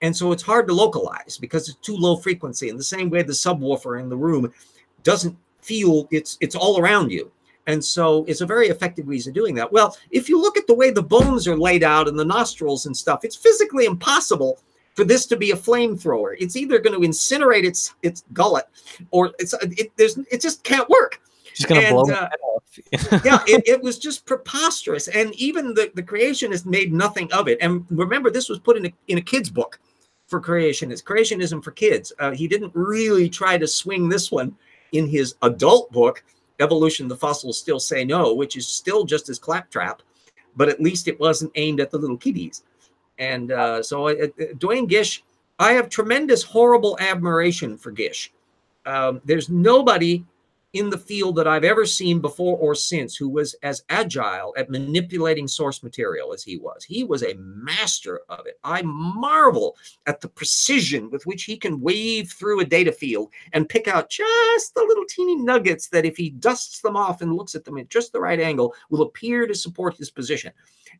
S1: And so it's hard to localize because it's too low frequency. In the same way the subwoofer in the room doesn't feel it's all around you. And so it's a very effective reason of doing that. Well, if you look at the way the bones are laid out and the nostrils and stuff, it's physically impossible for this to be a flamethrower. It's either going to incinerate its gullet, or it just can't work.
S2: Just going to blow it off.
S1: Yeah, it was just preposterous. And even the creationists made nothing of it. And remember, this was put in a kid's book for creationism for kids. He didn't really try to swing this one in his adult book, Evolution, the Fossils Still Say No, which is still just as claptrap, but at least it wasn't aimed at the little kiddies. And so Duane Gish, I have tremendous, horrible admiration for Gish. There's nobody in the field that I've ever seen before or since who was as agile at manipulating source material as he was. He was a master of it. I marvel at the precision with which he can wave through a data field and pick out just the little teeny nuggets that, if he dusts them off and looks at them at just the right angle, will appear to support his position.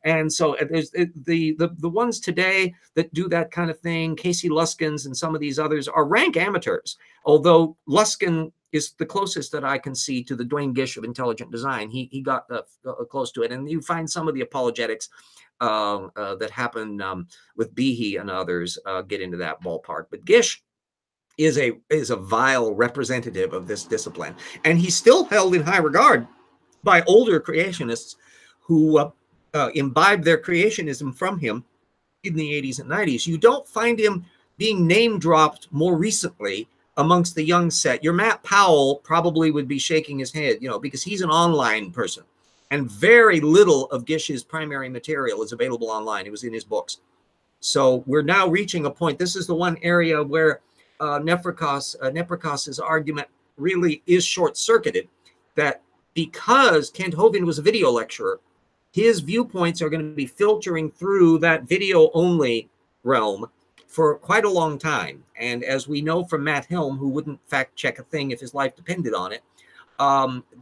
S1: And so there's the ones today that do that kind of thing, Casey Luskins and some of these others, are rank amateurs. Although Luskin is the closest that I can see to the Dwayne Gish of intelligent design. He got close to it. And you find some of the apologetics that happen with Behe and others get into that ballpark. But Gish is a vile representative of this discipline. And he's still held in high regard by older creationists who imbibed their creationism from him in the 80s and 90s. You don't find him being name dropped more recently amongst the young set. Your Matt Powell probably would be shaking his head, because he's an online person, and very little of Gish's primary material is available online. It was in his books. So we're now reaching a point. This is the one area where Neprikos's argument really is short-circuited, that because Kent Hovind was a video lecturer, his viewpoints are going to be filtering through that video-only realm for quite a long time. And as we know from Matt Helm, who wouldn't fact-check a thing if his life depended on it,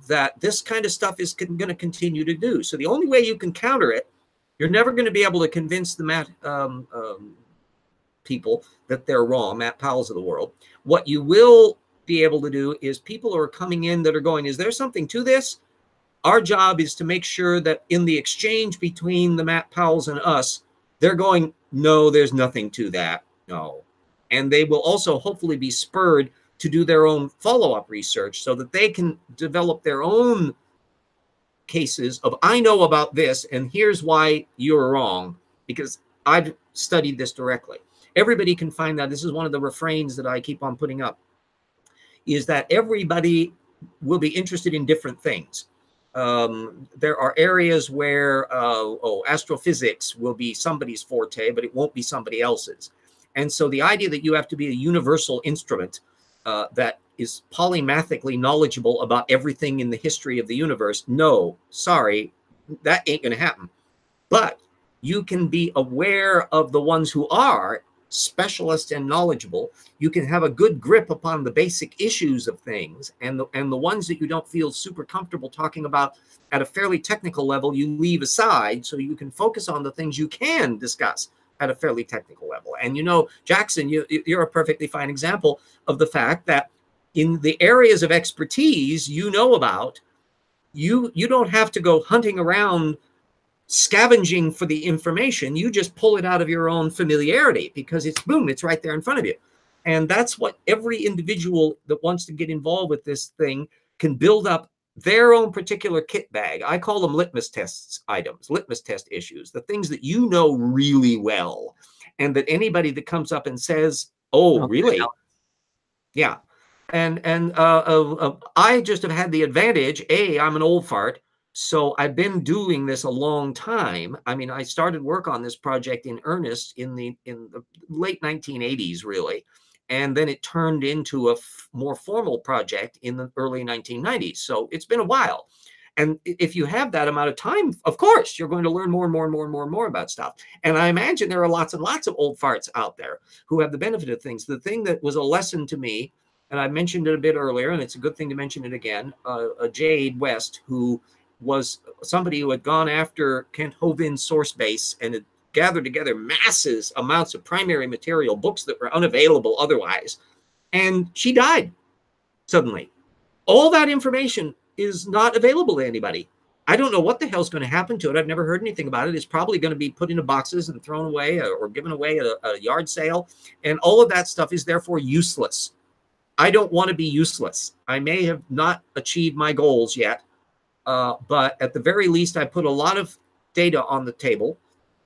S1: that this kind of stuff is going to continue to do. So the only way you can counter it, you're never going to be able to convince the Matt people that they're wrong, Matt Powell's of the world. What you will be able to do is people who are coming in that are going, is there something to this? Our job is to make sure that in the exchange between the Matt Powells and us, they're going, no, there's nothing to that. No. And they will also hopefully be spurred to do their own follow-up research so that they can develop their own cases of, I know about this, and here's why you're wrong, because I've studied this directly. Everybody can find that. This is one of the refrains that I keep on putting up, is that everybody will be interested in different things. There are areas where astrophysics will be somebody's forte, but it won't be somebody else's. And so the idea that you have to be a universal instrument that is polymathically knowledgeable about everything in the history of the universe, no, sorry, that ain't going to happen. But you can be aware of the ones who are specialist and knowledgeable. You can have a good grip upon the basic issues of things, and the ones that you don't feel super comfortable talking about at a fairly technical level, you leave aside so you can focus on the things you can discuss at a fairly technical level. And Jackson, you're a perfectly fine example of the fact that in the areas of expertise about, you don't have to go hunting around scavenging for the information. You just pull it out of your own familiarity, because it's boom, it's right there in front of you. And that's what every individual that wants to get involved with this thing can build up their own particular kit bag. I call them litmus tests items, litmus test issues, the things that you know really well, and that anybody that comes up and says, oh, okay, really? Yeah. And I just have had the advantage, I'm an old fart, so I've been doing this a long time. I mean, I started work on this project in earnest in the late 1980s, really. And then it turned into a more formal project in the early 1990s. So it's been a while. And if you have that amount of time, of course, you're going to learn more and more and more and more and more about stuff. And I imagine there are lots and lots of old farts out there who have the benefit of things. The thing that was a lesson to me, and I mentioned it a bit earlier, and it's a good thing to mention it again, Jade West, who was somebody who had gone after Kent Hovind's source base and had gathered together masses amounts of primary material, books that were unavailable otherwise, and she died suddenly. All that information is not available to anybody. I don't know what the hell's going to happen to it. I've never heard anything about it. It's probably going to be put into boxes and thrown away or given away at a yard sale, and all of that stuff is therefore useless. I don't want to be useless. I may have not achieved my goals yet, but at the very least, I put a lot of data on the table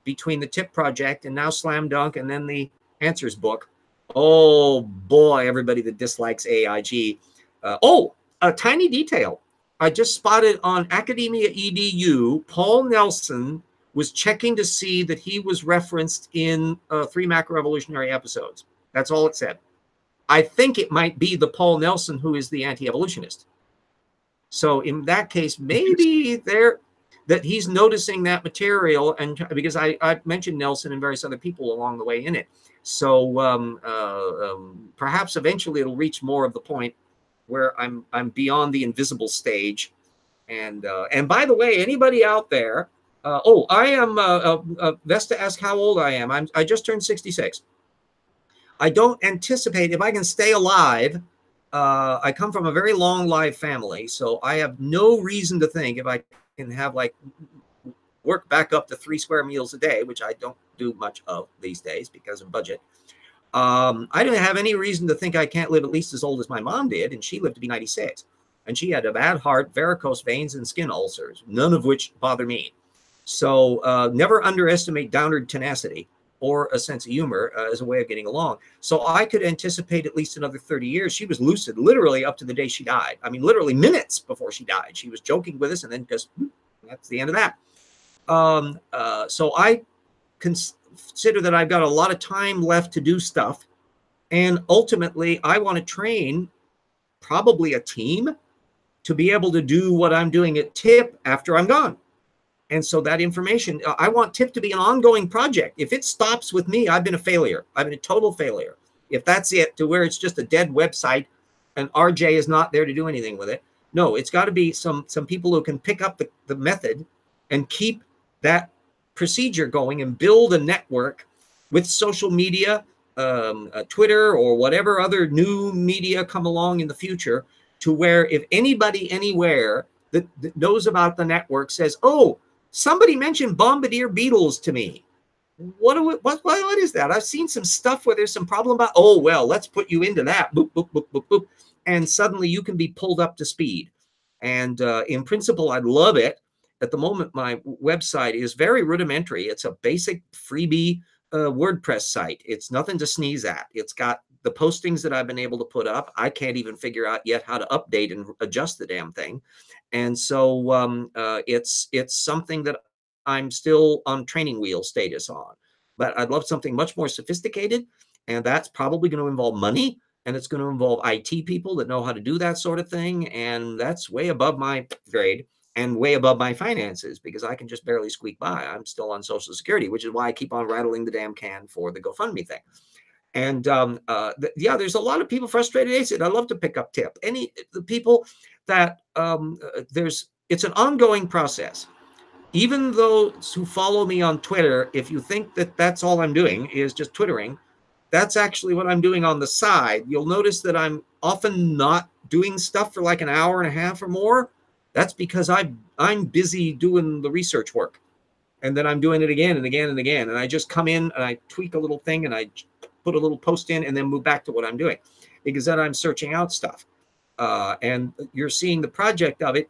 S1: between the TIP project and now Slam Dunk and then the Answers book. Oh, boy, everybody that dislikes AIG. A tiny detail. I just spotted on Academia EDU, Paul Nelson was checking to see that he was referenced in 3 macroevolutionary episodes. That's all it said. I think it might be the Paul Nelson who is the anti-evolutionist. So in that case, maybe that he's noticing that material, and because I mentioned Nelson and various other people along the way in it. So perhaps eventually it'll reach more of the point where I'm beyond the invisible stage. And by the way, anybody out there, I am Vesta asked how old I am. I just turned 66. I don't anticipate, if I can stay alive, I come from a very long live family, so I have no reason to think if I can have like work back up to 3 square meals a day, which I don't do much of these days because of budget. I don't have any reason to think I can't live at least as old as my mom did, and she lived to be 96. And she had a bad heart, varicose veins, and skin ulcers, none of which bother me. So never underestimate downward tenacity or a sense of humor as a way of getting along. So I could anticipate at least another 30 years. She was lucid literally up to the day she died. I mean, literally minutes before she died. She was joking with us, and then just, that's the end of that. So I consider that I've got a lot of time left to do stuff. And ultimately, I want to train probably a team to be able to do what I'm doing at TIP after I'm gone. And so that information, I want TIP to be an ongoing project. If it stops with me, I've been a failure. I've been a total failure. If that's it, to where it's just a dead website and RJ is not there to do anything with it. No, it's got to be some people who can pick up the method and keep that procedure going and build a network with social media, Twitter, or whatever other new media come along in the future, to where if anybody anywhere that knows about the network says, oh, somebody mentioned Bombardier Beetles to me. What is that? I've seen some stuff where there's some problem about, oh, well, let's put you into that. Boop, boop, boop, boop, boop. And suddenly you can be pulled up to speed. And in principle, I'd love it. At the moment, my website is very rudimentary. It's a basic freebie WordPress site. It's nothing to sneeze at. It's got the postings that I've been able to put up. I can't even figure out yet how to update and adjust the damn thing. And so it's something that I'm still on training wheel status on. But I'd love something much more sophisticated. And that's probably going to involve money. And it's going to involve IT people that know how to do that sort of thing. And that's way above my grade and way above my finances, because I can just barely squeak by. I'm still on Social Security, which is why I keep on rattling the damn can for the GoFundMe thing. And yeah, there's a lot of people frustrated. They said, I love to pick up TIP. The people that it's an ongoing process. Even those who follow me on Twitter, if you think that that's all I'm doing is just Twittering, that's actually what I'm doing on the side. You'll notice that I'm often not doing stuff for like an hour and a half or more. That's because I'm busy doing the research work. And then I'm doing it again and again and again. And I just come in and I tweak a little thing and I put a little post in and then move back to what I'm doing, because then I'm searching out stuff. And you're seeing the project of it.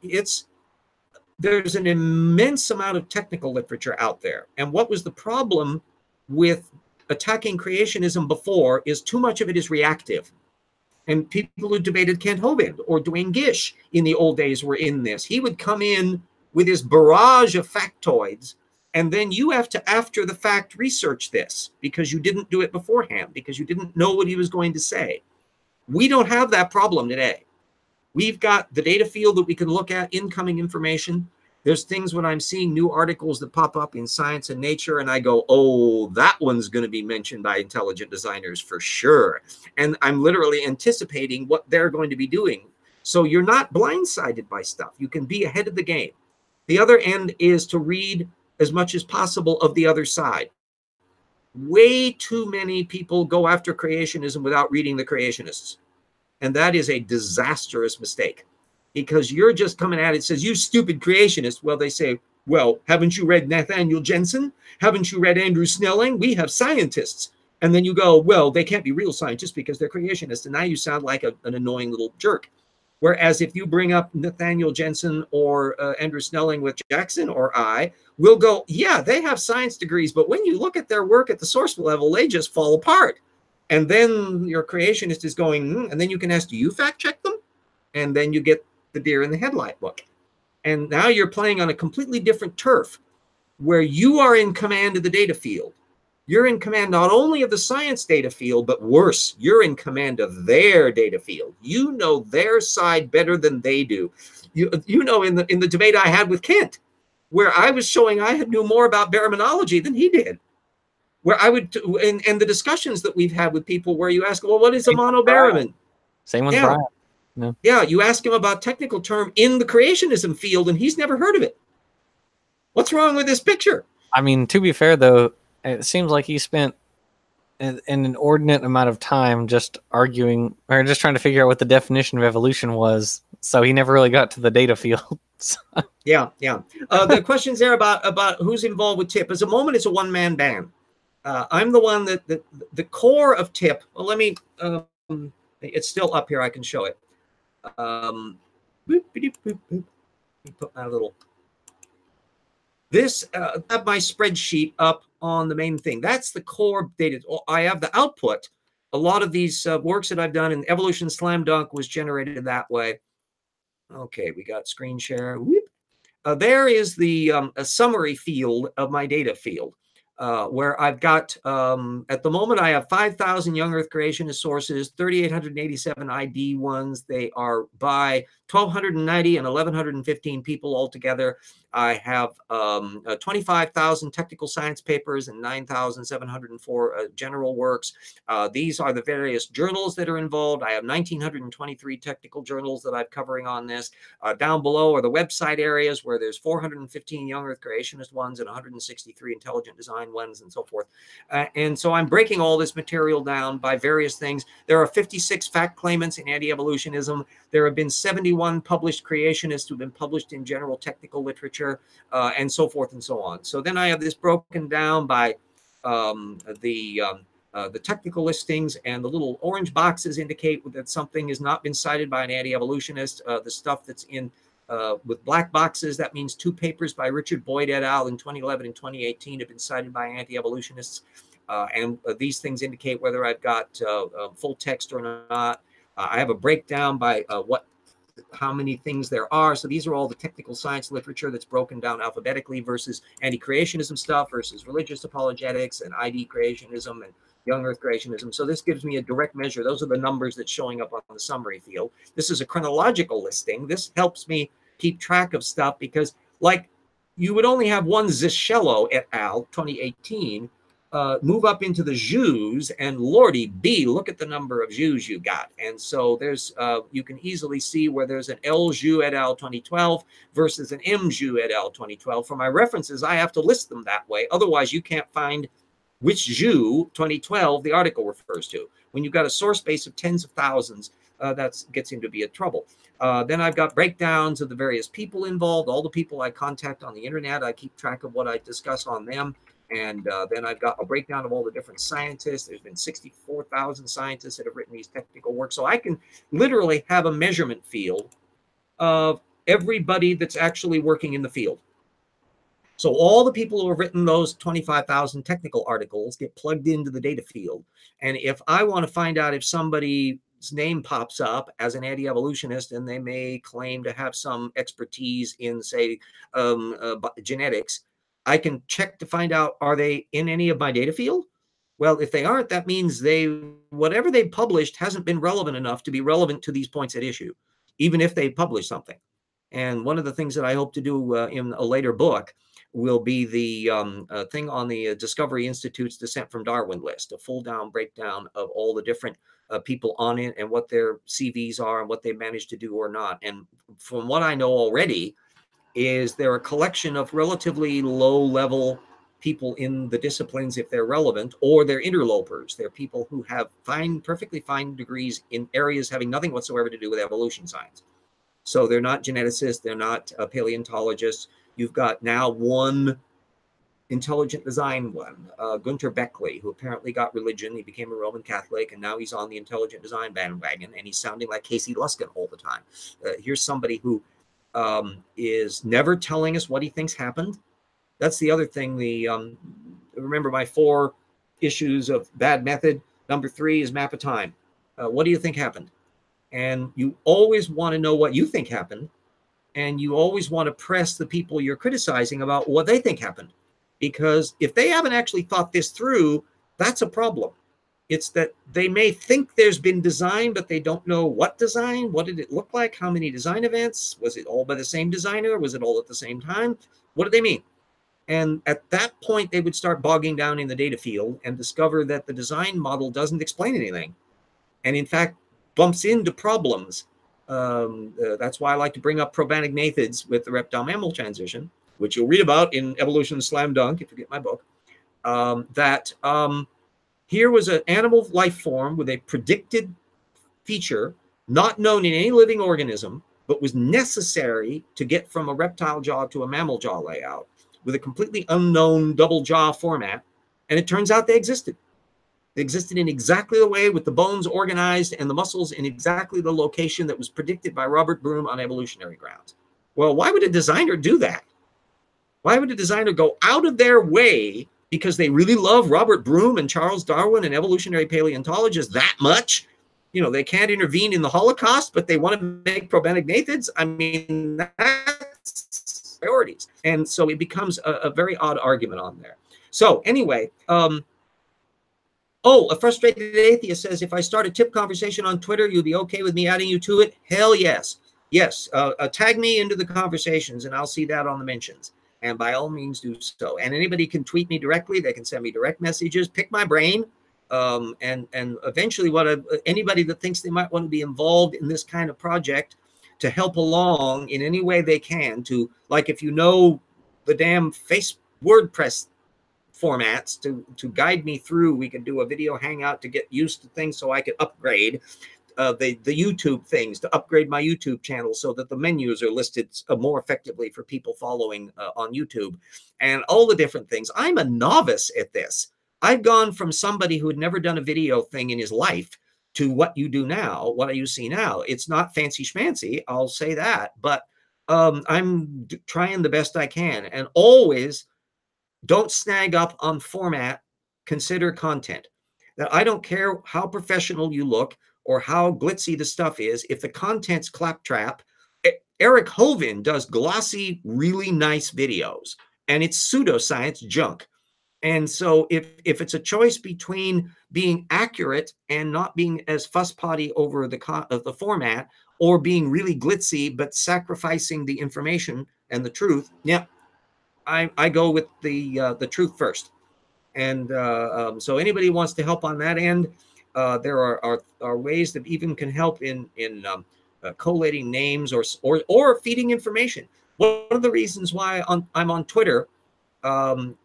S1: There's an immense amount of technical literature out there. And what was the problem with attacking creationism before is too much of it is reactive. And people who debated Kent Hovind or Duane Gish in the old days were in this. He would come in with his barrage of factoids, and then you have to, after the fact, research this because you didn't do it beforehand, because you didn't know what he was going to say. We don't have that problem today. We've got the data field that we can look at, incoming information. There's things when I'm seeing new articles that pop up in Science and Nature, and I go, oh, that one's going to be mentioned by intelligent designers for sure. And I'm literally anticipating what they're going to be doing. So you're not blindsided by stuff. You can be ahead of the game. The other end is to read as much as possible of the other side. Way too many people go after creationism without reading the creationists. And that is a disastrous mistake, because you're just coming at it, says, you stupid creationist. Well, they say, well, haven't you read Nathaniel Jensen? Haven't you read Andrew Snelling? We have scientists. And then you go, well, they can't be real scientists because they're creationists. And now you sound like an annoying little jerk. Whereas if you bring up Nathaniel Jensen or Andrew Snelling with Jackson or I, we'll go, yeah, they have science degrees. But when you look at their work at the source level, they just fall apart. And then your creationist is going, and then you can ask, do you fact check them? And then you get the deer in the headlight look. And now you're playing on a completely different turf where you are in command of the data field. You're in command not only of the science data field, but worse, you're in command of their data field. You know their side better than they do. you know, in the debate I had with Kent, where I was showing I knew more about baraminology than he did, where I would, and the discussions that we've had with people where you ask, well, what is a monobaramin?
S2: Same with
S1: Yeah.
S2: Brian. No.
S1: Yeah, you ask him about technical term in the creationism field, and he's never heard of it. What's wrong with this picture?
S2: I mean, to be fair, though, it seems like he spent an inordinate amount of time just arguing or just trying to figure out what the definition of evolution was. So he never really got to the data fields.
S1: Yeah. The questions there about who's involved with TIP. At the moment, it's a one-man band. I'm the one that the core of TIP. Well, let me. It's still up here. I can show it. Boop, boop, boop, boop. Let me put my little. This I have my spreadsheet up on the main thing. That's the core data. I have the output. A lot of these works that I've done in Evolution Slam Dunk was generated that way. Okay, we got screen share. Whoop. There is the a summary field of my data field, where I've got, at the moment, I have 5,000 young Earth creationist sources, 3,887 ID ones. They are by 1,290 and 1,115 people altogether. I have 25,000 technical science papers and 9,704 general works. These are the various journals that are involved. I have 1,923 technical journals that I'm covering on this. Down below are the website areas where there's 415 young Earth creationist ones and 163 intelligent design ones and so forth. And so I'm breaking all this material down by various things. There are 56 fact claimants in anti-evolutionism. There have been 71 published creationists who've been published in general technical literature, and so forth and so on. So then I have this broken down by the technical listings, and the little orange boxes indicate that something has not been cited by an anti-evolutionist. The stuff that's in with black boxes, that means 2 papers by Richard Boyd et al. In 2011 and 2018 have been cited by anti-evolutionists. And these things indicate whether I've got full text or not. I have a breakdown by how many things there are. So these are all the technical science literature that's broken down alphabetically versus anti-creationism stuff versus religious apologetics and ID creationism and young Earth creationism. So this gives me a direct measure. Those are the numbers that's showing up on the summary field. This is a chronological listing. This helps me keep track of stuff because, like, you would only have one Zischello et al. 2018 move up into the Jews, and Lordy B, look at the number of Jews you got. And so there's you can easily see where there's an L Jew et al. 2012 versus an M Jew et al. 2012. For my references, I have to list them that way. Otherwise, you can't find which Jew 2012 the article refers to. When you've got a source base of tens of thousands, that gets him to be a trouble. Then I've got breakdowns of the various people involved, all the people I contact on the internet. I keep track of what I discuss on them. And then I've got a breakdown of all the different scientists. There's been 64,000 scientists that have written these technical works. So I can literally have a measurement field of everybody that's actually working in the field. So all the people who have written those 25,000 technical articles get plugged into the data field. And if I want to find out if somebody's name pops up as an anti-evolutionist and they may claim to have some expertise in, say, genetics, I can check to find out, are they in any of my data field? Well, if they aren't, that means whatever they published hasn't been relevant enough to be relevant to these points at issue, even if they publish something. And one of the things that I hope to do in a later book will be the thing on the Discovery Institute's Descent from Darwin list, a full down breakdown of all the different people on it and what their CVs are and what they managed to do or not. And from what I know already, is they're a collection of relatively low-level people in the disciplines, if they're relevant, or they're interlopers. They're people who have perfectly fine degrees in areas having nothing whatsoever to do with evolution science. So they're not geneticists, they're not paleontologists. You've got now one intelligent design one, Gunter Beckley, who apparently got religion. He became a Roman Catholic, and now he's on the intelligent design bandwagon, and he's sounding like Casey Luskin all the time. Here's somebody who is never telling us what he thinks happened. That's the other thing. Remember my 4 issues of bad method. Number 3 is map of time. What do you think happened? And you always want to know what you think happened. And you always want to press the people you're criticizing about what they think happened. Because if they haven't actually thought this through, that's a problem. It's that they may think there's been design, but they don't know what design, what did it look like, how many design events, was it all by the same designer, was it all at the same time, what do they mean? And at that point, they would start bogging down in the data field and discover that the design model doesn't explain anything, and in fact bumps into problems. That's why I like to bring up probanognaathids with the reptile mammal transition, which you'll read about in Evolution Slam Dunk if you get my book. Here was an animal life form with a predicted feature not known in any living organism, but was necessary to get from a reptile jaw to a mammal jaw layout with a completely unknown double jaw format. And it turns out they existed. They existed in exactly the way, with the bones organized and the muscles in exactly the location that was predicted by Robert Broom on evolutionary grounds. Well, why would a designer do that? Why would a designer go out of their way because they really love Robert Broom and Charles Darwin and evolutionary paleontologists that much? You know, they can't intervene in the Holocaust, but they want to make probanognaathids. I mean, that's priorities. And so it becomes a very odd argument on there. So anyway, a frustrated atheist says, if I start a tip conversation on Twitter, you'll be okay with me adding you to it? Hell yes. Yes, tag me into the conversations and I'll see that on the mentions. And by all means do so. And anybody can tweet me directly. They can send me direct messages, pick my brain. And eventually anybody that thinks they might want to be involved in this kind of project to help along in any way they can, to, like, if you know the damn WordPress formats to guide me through, we could do a video hangout to get used to things so I could upgrade the YouTube things, to upgrade my YouTube channel so that the menus are listed more effectively for people following on YouTube, and all the different things. I'm a novice at this. I've gone from somebody who had never done a video thing in his life to what you do now, what you see now. It's not fancy schmancy, I'll say that, but I'm trying the best I can. And always don't snag up on format, consider content. That I don't care how professional you look or how glitzy the stuff is, if the content's claptrap. Eric Hovind does glossy, really nice videos, and it's pseudoscience junk. And so if it's a choice between being accurate and not being as fuss-potty over the format, or being really glitzy but sacrificing the information and the truth, yeah, I go with the truth first. And so anybody who wants to help on that end, there are ways that even can help in collating names or feeding information. One of the reasons why I'm on Twitter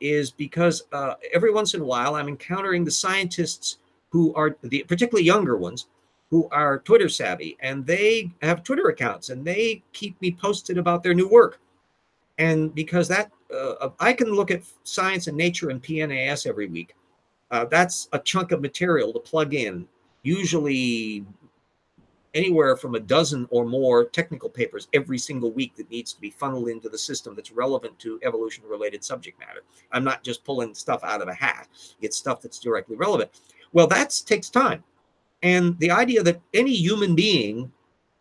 S1: is because every once in a while I'm encountering the scientists who are particularly younger ones, who are Twitter savvy, and they have Twitter accounts and they keep me posted about their new work. And because that I can look at Science and Nature and PNAS every week. That's a chunk of material to plug in, usually anywhere from a dozen or more technical papers every single week that needs to be funneled into the system that's relevant to evolution-related subject matter. I'm not just pulling stuff out of a hat. It's stuff that's directly relevant. Well, that takes time. And the idea that any human being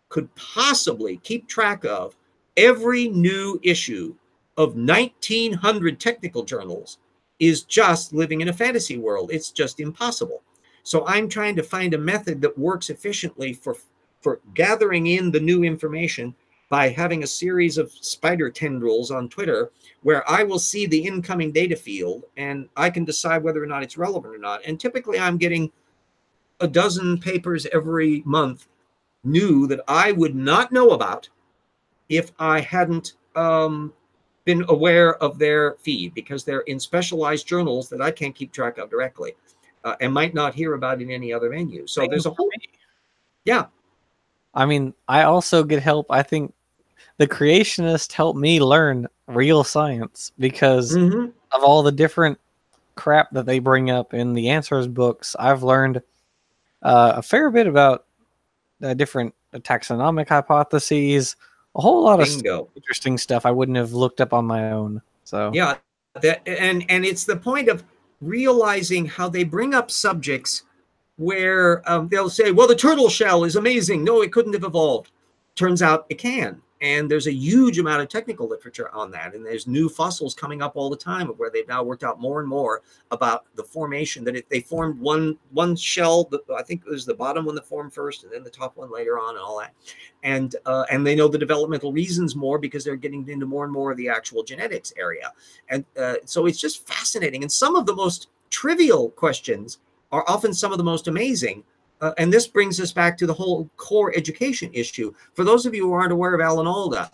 S1: could possibly keep track of every new issue of 1,900 technical journals is just living in a fantasy world. It's just impossible. So I'm trying to find a method that works efficiently for gathering in the new information by having a series of spider tendrils on Twitter where I will see the incoming data field and I can decide whether or not it's relevant or not. And typically I'm getting a dozen papers every month new that I would not know about if I hadn't been aware of their feed, because they're in specialized journals that I can't keep track of directly and might not hear about in any other venue. So there's a whole, yeah.
S2: I mean, I also get help. I think the Creationist helped me learn real science because of all the different crap that they bring up in the answers books. I've learned a fair bit about different taxonomic hypotheses, a whole lot of interesting stuff I wouldn't have looked up on my own. So
S1: yeah, and it's the point of realizing how they bring up subjects where they'll say, well, the turtle shell is amazing. No, it couldn't have evolved. Turns out it can. And there's a huge amount of technical literature on that. And there's new fossils coming up all the time where they've now worked out more and more about the formation, that they formed one shell. I think it was the bottom one that formed first and then the top one later on and all that. And they know the developmental reasons more because they're getting into more and more of the actual genetics area. And so it's just fascinating. And some of the most trivial questions are often some of the most amazing. And this brings us back to the whole core education issue. For those of you who aren't aware of Alan Alda,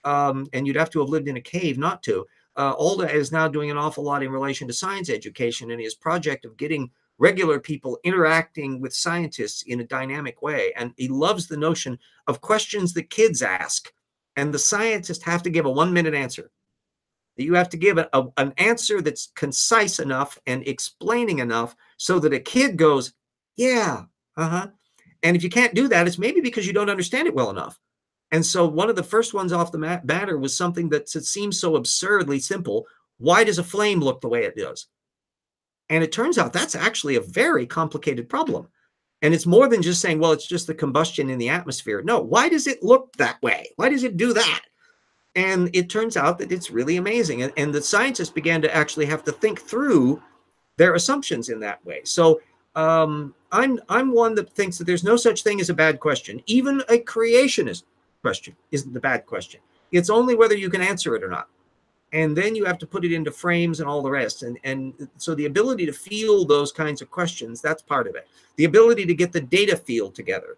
S1: and you'd have to have lived in a cave not to, Alda is now doing an awful lot in relation to science education and his project of getting regular people interacting with scientists in a dynamic way. And he loves the notion of questions that kids ask, and the scientists have to give a 1-minute answer. You have to give an answer that's concise enough and explaining enough so that a kid goes, yeah, and if you can't do that, it's maybe because you don't understand it well enough. And so one of the first ones off the batter was something that seems so absurdly simple. Why does a flame look the way it does? And it turns out that's actually a very complicated problem. And it's more than just saying, well, it's just the combustion in the atmosphere. No, why does it look that way? Why does it do that? And it turns out that it's really amazing. And the scientists began to actually have to think through their assumptions in that way. So I'm one that thinks that there's no such thing as a bad question. Even a creationist question isn't the bad question. It's only whether you can answer it or not. And then you have to put it into frames and all the rest. And so the ability to field those kinds of questions, that's part of it. The ability to get the data field together.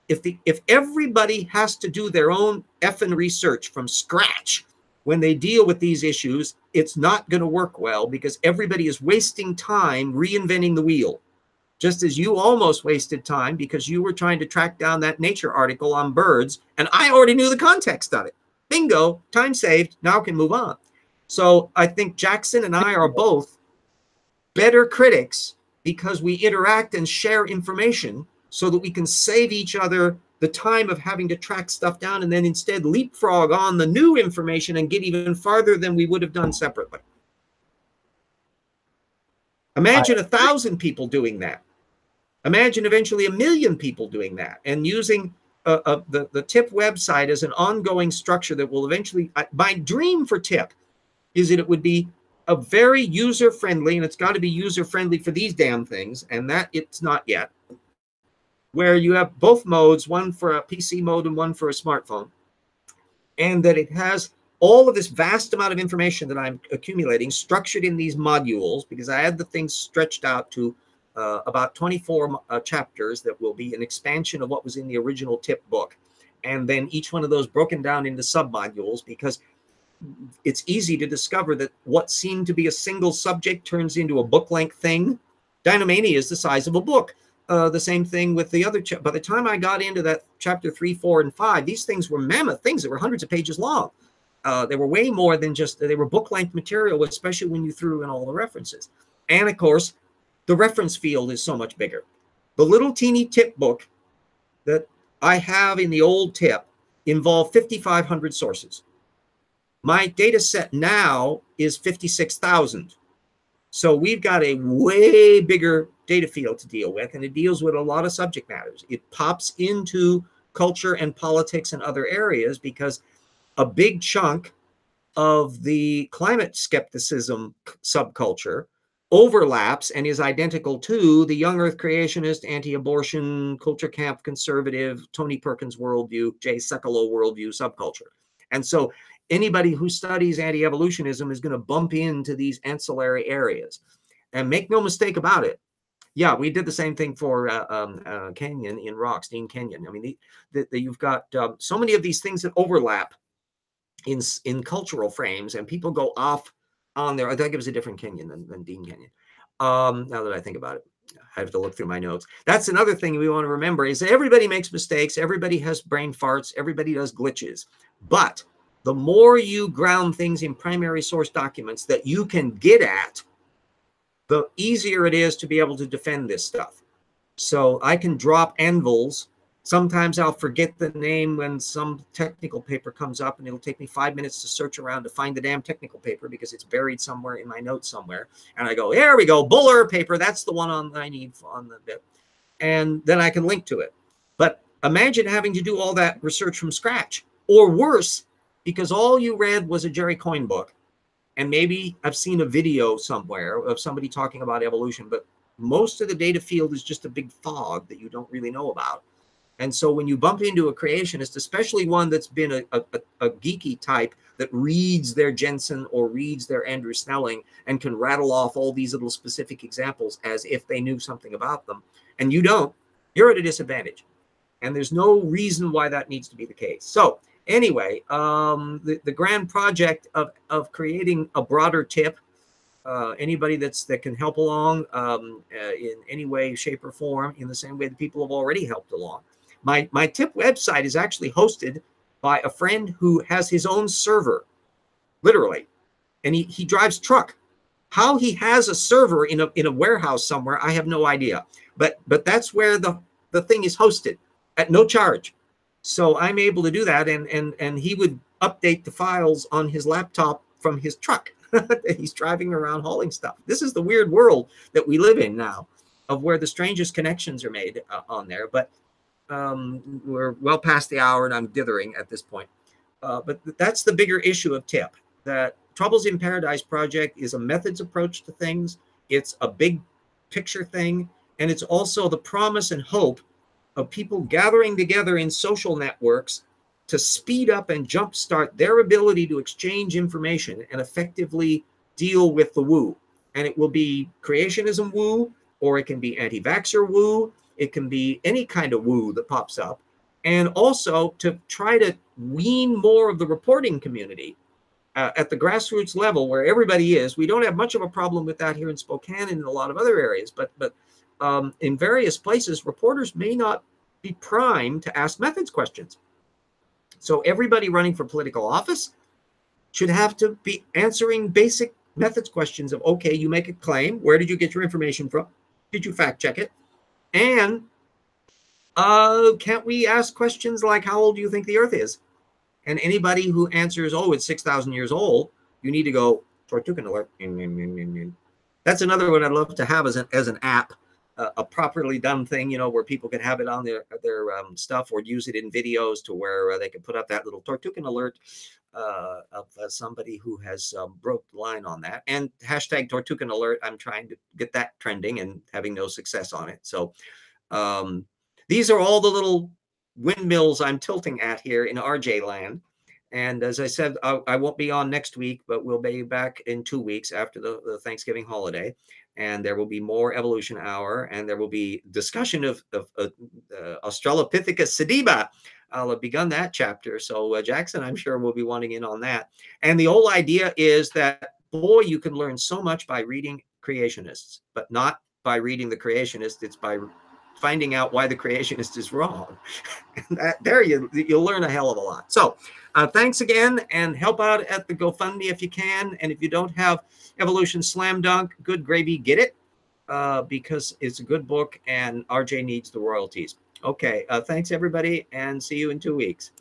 S1: If everybody has to do their own effing research from scratch when they deal with these issues, it's not going to work well because everybody is wasting time reinventing the wheel. Just as you almost wasted time because you were trying to track down that Nature article on birds, and I already knew the context of it. Bingo, time saved, now can move on. So I think Jackson and I are both better critics because we interact and share information so that we can save each other the time of having to track stuff down and then instead leapfrog on the new information and get even farther than we would have done separately. Imagine 1,000 people doing that. Imagine eventually 1 million people doing that and using the TIP website as an ongoing structure that will eventually, my dream for TIP is that it would be a very user-friendly, and it's got to be user-friendly for these damn things, and that it's not yet, where you have both modes, one for a PC mode and one for a smartphone, and that it has all of this vast amount of information that I'm accumulating structured in these modules, because I had the things stretched out to about 24 chapters that will be an expansion of what was in the original TIP book. And then each one of those broken down into sub-modules, because it's easy to discover that what seemed to be a single subject turns into a book-length thing. Dynamania is the size of a book. The same thing with the other. By the time I got into that chapter 3, 4, and 5, these things were mammoth things that were hundreds of pages long. They were way more than just, they were book-length material, especially when you threw in all the references. And of course, the reference field is so much bigger. The little teeny TIP book that I have in the old TIP involved 5,500 sources. My data set now is 56,000. So we've got a way bigger data field to deal with, and it deals with a lot of subject matters. It pops into culture and politics and other areas because a big chunk of the climate skepticism subculture overlaps and is identical to the young earth creationist, anti-abortion, culture camp conservative, Tony Perkins worldview, Jay Sekulow worldview subculture. And so anybody who studies anti-evolutionism is going to bump into these ancillary areas. And make no mistake about it. Yeah, we did the same thing for Kenyon in Rocks, Dean Kenyon. I mean, you've got so many of these things that overlap in cultural frames, and people go off on there. I think it was a different Kenyon than Dean Kenyon. Now that I think about it, I have to look through my notes. That's another thing we want to remember is that everybody makes mistakes. Everybody has brain farts. Everybody does glitches. But the more you ground things in primary source documents that you can get at, the easier it is to be able to defend this stuff. So I can drop anvils. Sometimes I'll forget the name when some technical paper comes up, and it'll take me 5 minutes to search around to find the damn technical paper because it's buried somewhere in my notes somewhere. And I go, there we go, Buller paper. That's the one I need on the bit. And then I can link to it. But imagine having to do all that research from scratch. Or worse, because all you read was a Jerry Coyne book, and maybe I've seen a video somewhere of somebody talking about evolution, but most of the data field is just a big fog that you don't really know about. And so when you bump into a creationist, especially one that's been a geeky type that reads their Jensen or reads their Andrew Snelling and can rattle off all these little specific examples as if they knew something about them, and you don't, you're at a disadvantage. And there's no reason why that needs to be the case. So anyway, the grand project of creating a broader tip, anybody that can help along in any way, shape, or form, in the same way that people have already helped along. My tip website is actually hosted by a friend who has his own server, literally, and he drives truck. How he has a server in a warehouse somewhere, I have no idea. But that's where the thing is hosted at no charge. So I'm able to do that, and he would update the files on his laptop from his truck. He's driving around hauling stuff. This is the weird world that we live in now, of where the strangest connections are made on there. But we're well past the hour, and I'm dithering at this point. But that's the bigger issue of TIP. That Troubles in Paradise project is a methods approach to things. It's a big picture thing, and it's also the promise and hope of people gathering together in social networks to speed up and jumpstart their ability to exchange information and effectively deal with the woo. And it will be creationism woo, or it can be anti-vaxxer woo. It can be any kind of woo that pops up. And also to try to wean more of the reporting community at the grassroots level where everybody is. We don't have much of a problem with that here in Spokane and in a lot of other areas, but in various places, reporters may not be primed to ask methods questions. So everybody running for political office should have to be answering basic methods questions of, okay, you make a claim. Where did you get your information from? Did you fact check it? And can't we ask questions like, how old do you think the Earth is? And anybody who answers, oh, it's 6,000 years old, you need to go, Tortugan alert. That's another one I'd love to have as an app, a properly done thing, where people can have it on their stuff, or use it in videos to where they can put up that little Tortugan alert of somebody who has broke the line on that. And hashtag Tortugan alert, I'm trying to get that trending and having no success on it. So these are all the little windmills I'm tilting at here in RJ land. And as I said, I won't be on next week, but we'll be back in 2 weeks after the Thanksgiving holiday. And there will be more Evolution Hour, and there will be discussion of Australopithecus sediba. I'll have begun that chapter. So Jackson, I'm sure, will be wanting in on that. And the whole idea is that, boy, you can learn so much by reading creationists, but not by reading the creationist. It's by finding out why the creationist is wrong. There you'll learn a hell of a lot. So thanks again, and help out at the GoFundMe if you can. And if you don't have Evolution Slam Dunk, good gravy, get it, because it's a good book and RJ needs the royalties. Okay, thanks everybody, and see you in 2 weeks.